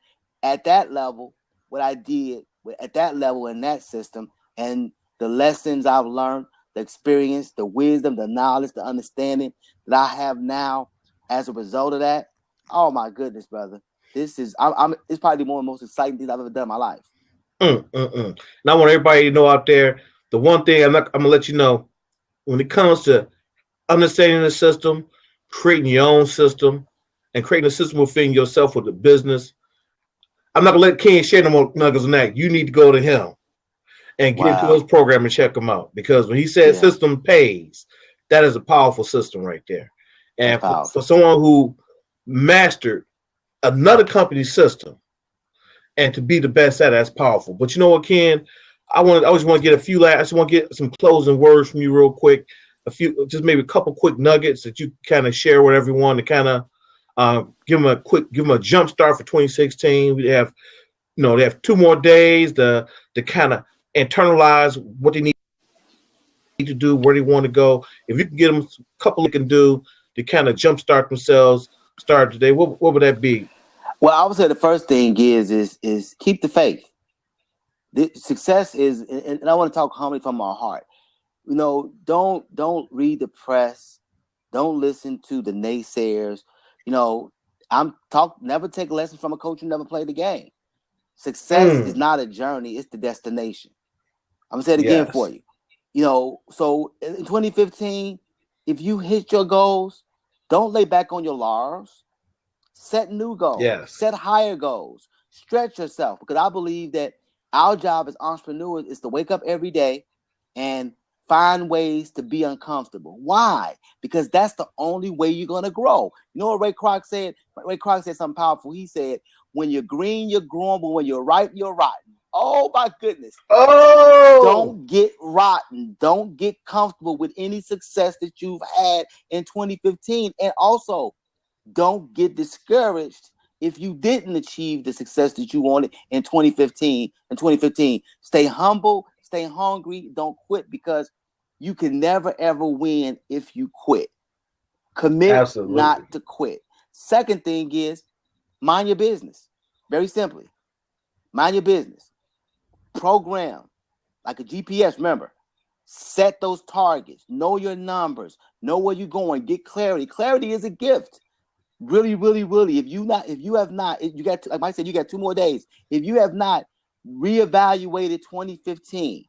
S2: at that level what I did at that level in that system and the lessons I've learned, the experience, the wisdom, the knowledge, the understanding that I have now as a result of that. Oh my goodness, brother. This is it's probably one of the most exciting things I've ever done in my life.
S1: And I want everybody to know out there, the one thing I'm gonna let you know, when it comes to understanding the system, creating your own system, and creating a system within yourself with the business, I'm not gonna let Ken share no more nuggets on that. You need to go to him and get into his program and check him out, because when he said system pays, that is a powerful system right there. And for someone who mastered another company's system and to be the best at it, that's powerful. But you know what, Ken? I just want to get I just want to get some closing words from you real quick. Just maybe a couple quick nuggets that you kind of share with everyone to kind of give them a jump start for 2016. They have 2 more days to kind of internalize what they need to do, where they want to go. If you can get them a couple they can do to kind of jumpstart themselves, start today, what would that be?
S2: Well, I would say the first thing is keep the faith. The success is, and I want to talk humbly from my heart. Don't read the press. Don't listen to the naysayers. Never take lessons from a coach who never played the game. Success is not a journey, it's the destination. I'm gonna say it again for you. So in 2015, if you hit your goals, don't lay back on your laurels. Set new goals. Set higher goals. Stretch yourself, because I believe that our job as entrepreneurs is to wake up every day and find ways to be uncomfortable. Why? Because that's the only way you're going to grow. You know what Ray Kroc said? Ray Kroc said something powerful. He said, when you're green, you're growing, but when you're ripe, you're rotten. Oh, my goodness. Don't get rotten. Don't get comfortable with any success that you've had in 2015. And also, don't get discouraged if you didn't achieve the success that you wanted in 2015. Stay humble, stay hungry, don't quit, because you can never, ever win if you quit. Commit not to quit. Second thing is mind your business. Very simply, mind your business. Program like a GPS. Remember, set those targets. Know your numbers. Know where you're going. Get clarity. Clarity is a gift. Really, really, really. If you have not, you got, like I said, you got 2 more days. If you have not reevaluated 2015,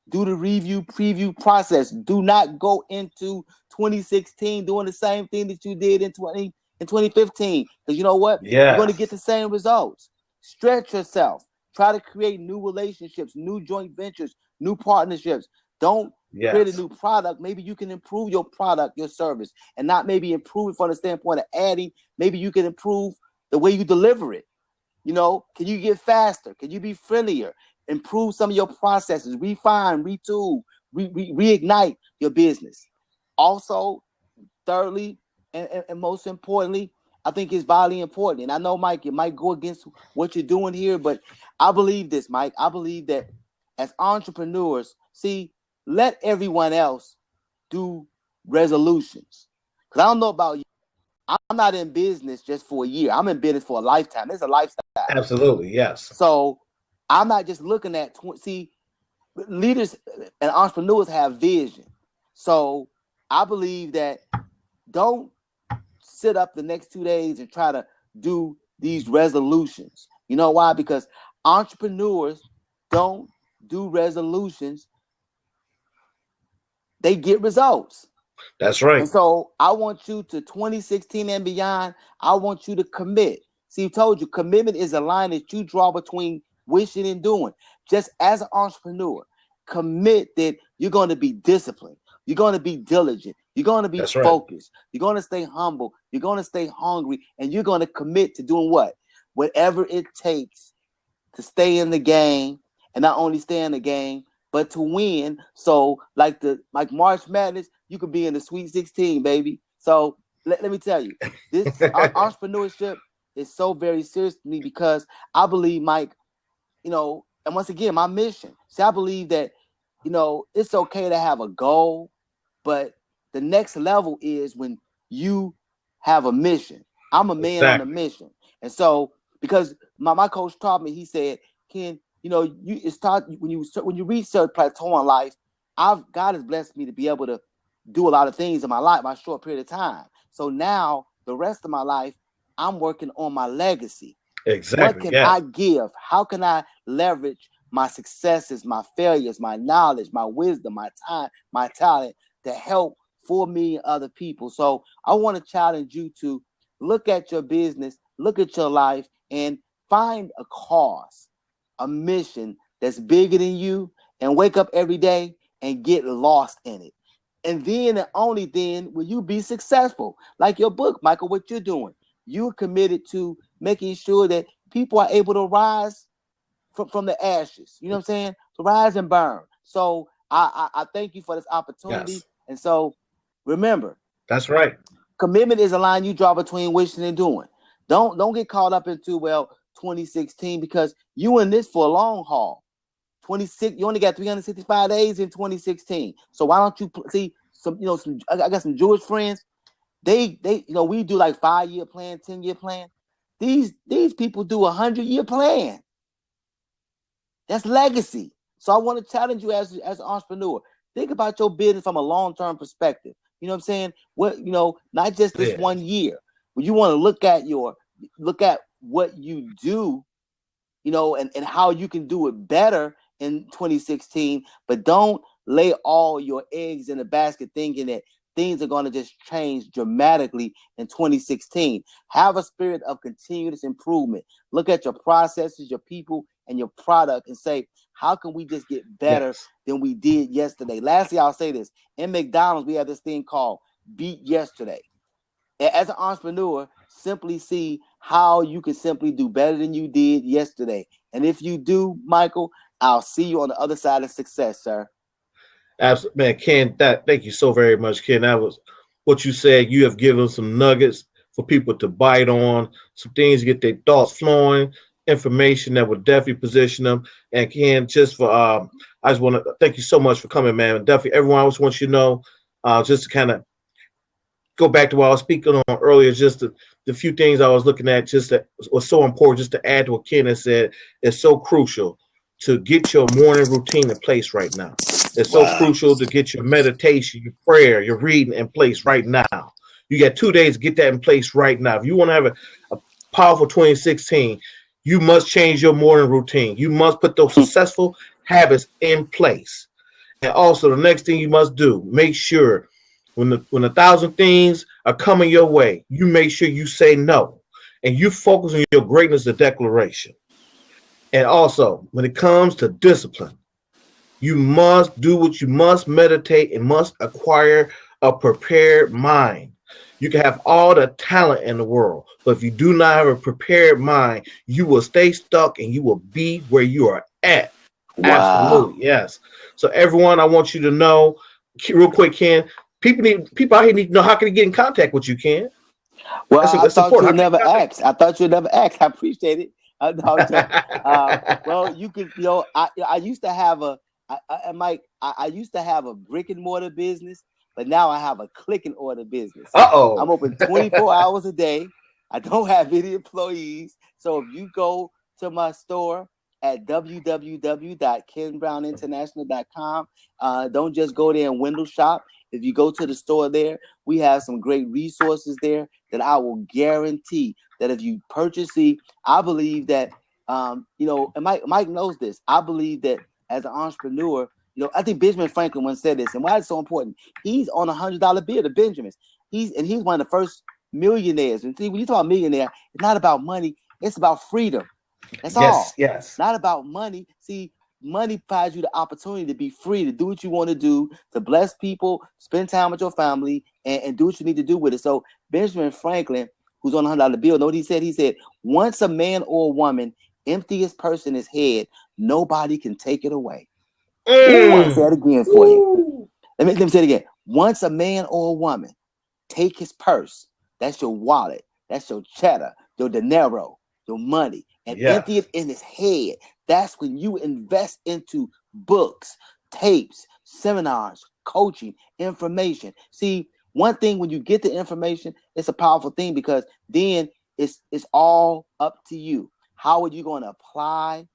S2: do the preview process. Do not go into 2016 doing the same thing that you did in 2015. Because you know what? You're going to get the same results. Stretch yourself. Try to create new relationships, new joint ventures, new partnerships. Don't create a new product. Maybe you can improve your product, your service, and not maybe improve it from the standpoint of adding. Maybe you can improve the way you deliver it. Can you get faster? Can you be friendlier? Improve some of your processes, refine, retool, reignite your business. Also, thirdly, and most importantly, I think it's vitally important. And I know, Mike, it might go against what you're doing here, but I believe this, Mike. I believe that as entrepreneurs, let everyone else do resolutions. Because I don't know about you. I'm not in business just for a year. I'm in business for a lifetime. It's a lifestyle.
S1: Absolutely, yes.
S2: So I'm not just looking at, leaders and entrepreneurs have vision. So I believe that don't sit up the next 2 days and try to do these resolutions. You know why? Because entrepreneurs don't do resolutions. They get results.
S1: That's right.
S2: And so I want you to 2016 and beyond, I want you to commit. See, I told you, commitment is a line that you draw between wishing and doing. Just as an entrepreneur, commit that you're going to be disciplined. You're going to be diligent. You're going to be
S1: That's right.
S2: focused. You're going to stay humble. You're going to stay hungry. And you're going to commit to doing what? Whatever it takes to stay in the game, and not only stay in the game, but to win. So like March Madness, you could be in the Sweet 16, baby. So let me tell you, this entrepreneurship is so very serious to me because I believe, Mike, and once again, my mission. See, I believe that, it's okay to have a goal, but the next level is when you have a mission. I'm a man on a mission. And so, because my coach taught me, he said, Ken, when you reach a plateau in life, God has blessed me to be able to do a lot of things in my life, my short period of time. So now the rest of my life, I'm working on my legacy.
S1: Exactly.
S2: What can I give? How can I leverage my successes, my failures, my knowledge, my wisdom, my time, my talent to help 4 million other people? So I want to challenge you to look at your business, look at your life, and find a cause, a mission that's bigger than you, and wake up every day and get lost in it. And then and only then will you be successful. Like your book, Michael, what you're doing. You're committed to making sure that people are able to rise from the ashes. You know what I'm saying? To rise and burn. So I thank you for this opportunity. Yes. And so remember.
S1: That's right.
S2: Commitment is a line you draw between wishing and doing. Don't get caught up into 2016, because you in this for a long haul. 26, you only got 365 days in 2016. So why don't you see I got some Jewish friends. They we do like 5-year plan, 10-year plan. These people do 100-year plan. That's legacy. So I want to challenge you as an entrepreneur. Think about your business from a long-term perspective. You know what I'm saying? Not just this 1 year. But you want to look at what you do, and how you can do it better in 2016, but don't lay all your eggs in a basket thinking that things are going to just change dramatically in 2016. Have a spirit of continuous improvement. Look at your processes, your people, and your product and say, how can we just get better than we did yesterday? Lastly, I'll say this. In McDonald's, we have this thing called Beat Yesterday. As an entrepreneur, simply see how you can simply do better than you did yesterday. And if you do, Michael, I'll see you on the other side of success, sir.
S1: Absolutely, man, Ken. Thank you so very much, Ken. That was what you said. You have given some nuggets for people to bite on, some things to get their thoughts flowing, information that would definitely position them. And Ken, just for I just want to thank you so much for coming, man. Definitely, everyone else wants you to know, just to kind of go back to what I was speaking on earlier, just the few things I was looking at, just that was so important, just to add to what Ken has said, it's so crucial to get your morning routine in place right now. It's so crucial to get your meditation, your prayer, your reading in place right now. You got 2 days to get that in place right now. If you want to have a powerful 2016, you must change your morning routine. You must put those successful habits in place. And also, the next thing you must do, make sure when 1,000 things are coming your way, you make sure you say no. And you focus on your greatness of declaration. And also, when it comes to discipline, you must do what you must meditate and must acquire a prepared mind. You can have all the talent in the world, but if you do not have a prepared mind, you will stay stuck and you will be where you are at. Wow. Absolutely, yes. So everyone, I want you to know, real quick, Ken, people out here need to know how can they get in contact with you, Ken.
S2: Well, I thought you would never ask. I appreciate it. Well, you could, I used to have I used to have a brick and mortar business, but now I have a click and order business. I'm open 24 hours a day. I don't have any employees. So if you go to my store at www.kenbrowninternational.com, don't just go there and window shop. If you go to the store there, we have some great resources there that I will guarantee that if you purchase I believe that, and Mike knows this. I believe that as an entrepreneur, You know, I think Benjamin Franklin once said this, and why it's so important. He's on $100 bill to Benjamin's. He's one of the first millionaires. And see, when you talk about millionaire, it's not about money, it's about freedom. That's all.
S1: Yes.
S2: Not about money. See, money provides you the opportunity to be free, to do what you want to do, to bless people, spend time with your family, and do what you need to do with it. So Benjamin Franklin, who's on a $100 bill, know what he said? He said, once a man or a woman empty his purse in his head, nobody can take it away. Ooh, I want to say that again for you. Let me say it again. Once a man or a woman take his purse, that's your wallet, that's your cheddar, your dinero, your money, and empty it in his head. That's when you invest into books, tapes, seminars, coaching, information. See, one thing, when you get the information, it's a powerful thing, because then it's all up to you. How are you going to apply,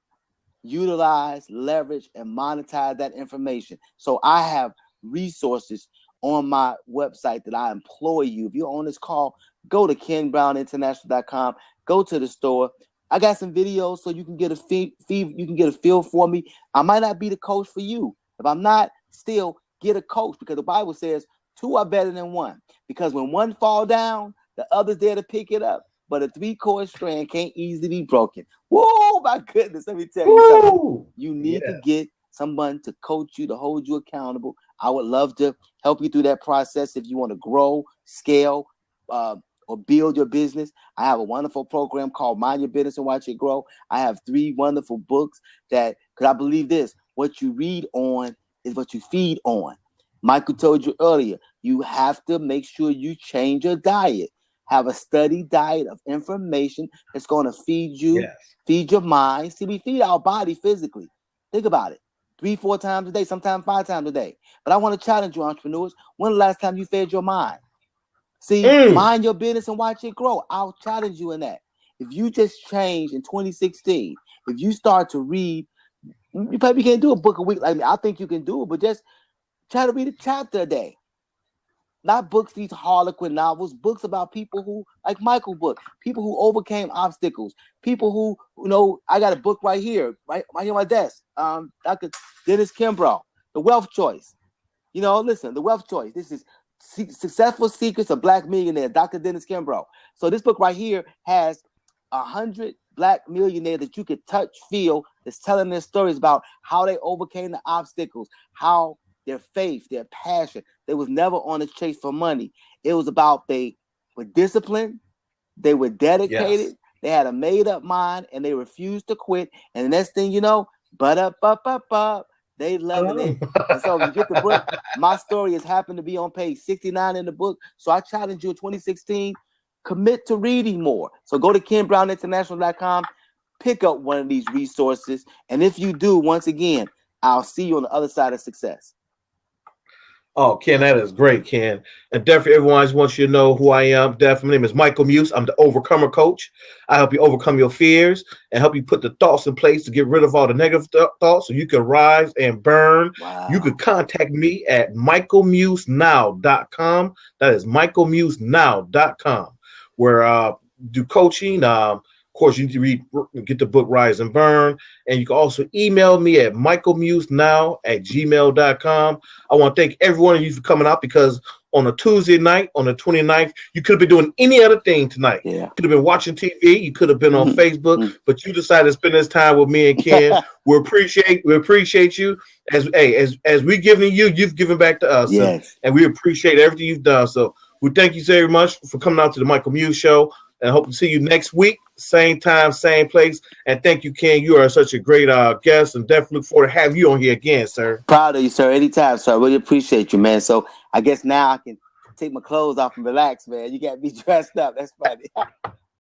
S2: utilize, leverage, and monetize that information? So I have resources on my website that I implore you. If you're on this call, go to kenbrowninternational.com, go to the store. I got some videos so you can get a feel for me. I might not be the coach for you. If I'm not, still get a coach, because the Bible says 2 are better than 1. Because when one fall down, the other's there to pick it up. But a 3-cord strand can't easily be broken. Whoa, my goodness. Let me tell you something. You need to get someone to coach you, to hold you accountable. I would love to help you through that process if you want to grow, scale, or build your business. I have a wonderful program called Mind Your Business and Watch It Grow. I have 3 wonderful books because I believe this: what you read on is what you feed on. Michael told you earlier, you have to make sure you change your diet. Have a steady diet of information that's going to feed you, feed your mind. See, we feed our body physically. Think about it. 3-4 times a day, sometimes 5 times a day. But I want to challenge you, entrepreneurs. When the last time you fed your mind? See, mind your business and watch it grow. I'll challenge you in that. If you just change in 2016, if you start to read, you probably can't do a book a week like me. I think you can do it, but just try to read a chapter a day. Not books, these Harlequin novels, books about people who, like Michael book, people who overcame obstacles, people who, you know, I got a book right here on my desk. Dr. Dennis Kimbrough, The Wealth Choice. You know, listen, The Wealth Choice. This is Successful Secrets of Black Millionaires, Dr. Dennis Kimbrough. So this book right here has 100 Black millionaires that you could touch, feel, that's telling their stories about how they overcame the obstacles, how their faith, their passion. They was never on a chase for money. It was about they were disciplined, they were dedicated, they had a made-up mind, and they refused to quit. And the next thing you know, they loving it. And so if you get the book, my story has happened to be on page 69 in the book. So I challenge you in 2016, commit to reading more. So go to kenbrowninternational.com, pick up one of these resources. And if you do, once again, I'll see you on the other side of success.
S1: Oh, Ken, that is great, Ken. And definitely everyone just wants you to know who I am. Definitely, my name is Michael Muse. I'm the Overcomer Coach. I help you overcome your fears and help you put the thoughts in place to get rid of all the negative thoughts so you can rise and burn.
S2: Wow.
S1: You can contact me at michaelmusenow.com. That is michaelmusenow.com, where I do coaching. Of course, you need to get the book Rise and Burn. And you can also email me at michaelmusenow@gmail.com. I want to thank every one of you for coming out, because on a Tuesday night, on the 29th, you could have been doing any other thing tonight.
S2: Yeah.
S1: You could have been watching TV. You could have been on Facebook, but you decided to spend this time with me and Ken. We appreciate you. As we giving you, you've given back to us.
S2: Yes.
S1: And we appreciate everything you've done. So we thank you very much for coming out to the Michael Muse Show. And I hope to see you next week, same time, same place. And thank you, Ken. You are such a great guest, and definitely look forward to having you on here again, sir.
S2: Proud of you, sir. Anytime, sir. I really appreciate you, man. So I guess now I can take my clothes off and relax, man. You got me dressed up. That's funny.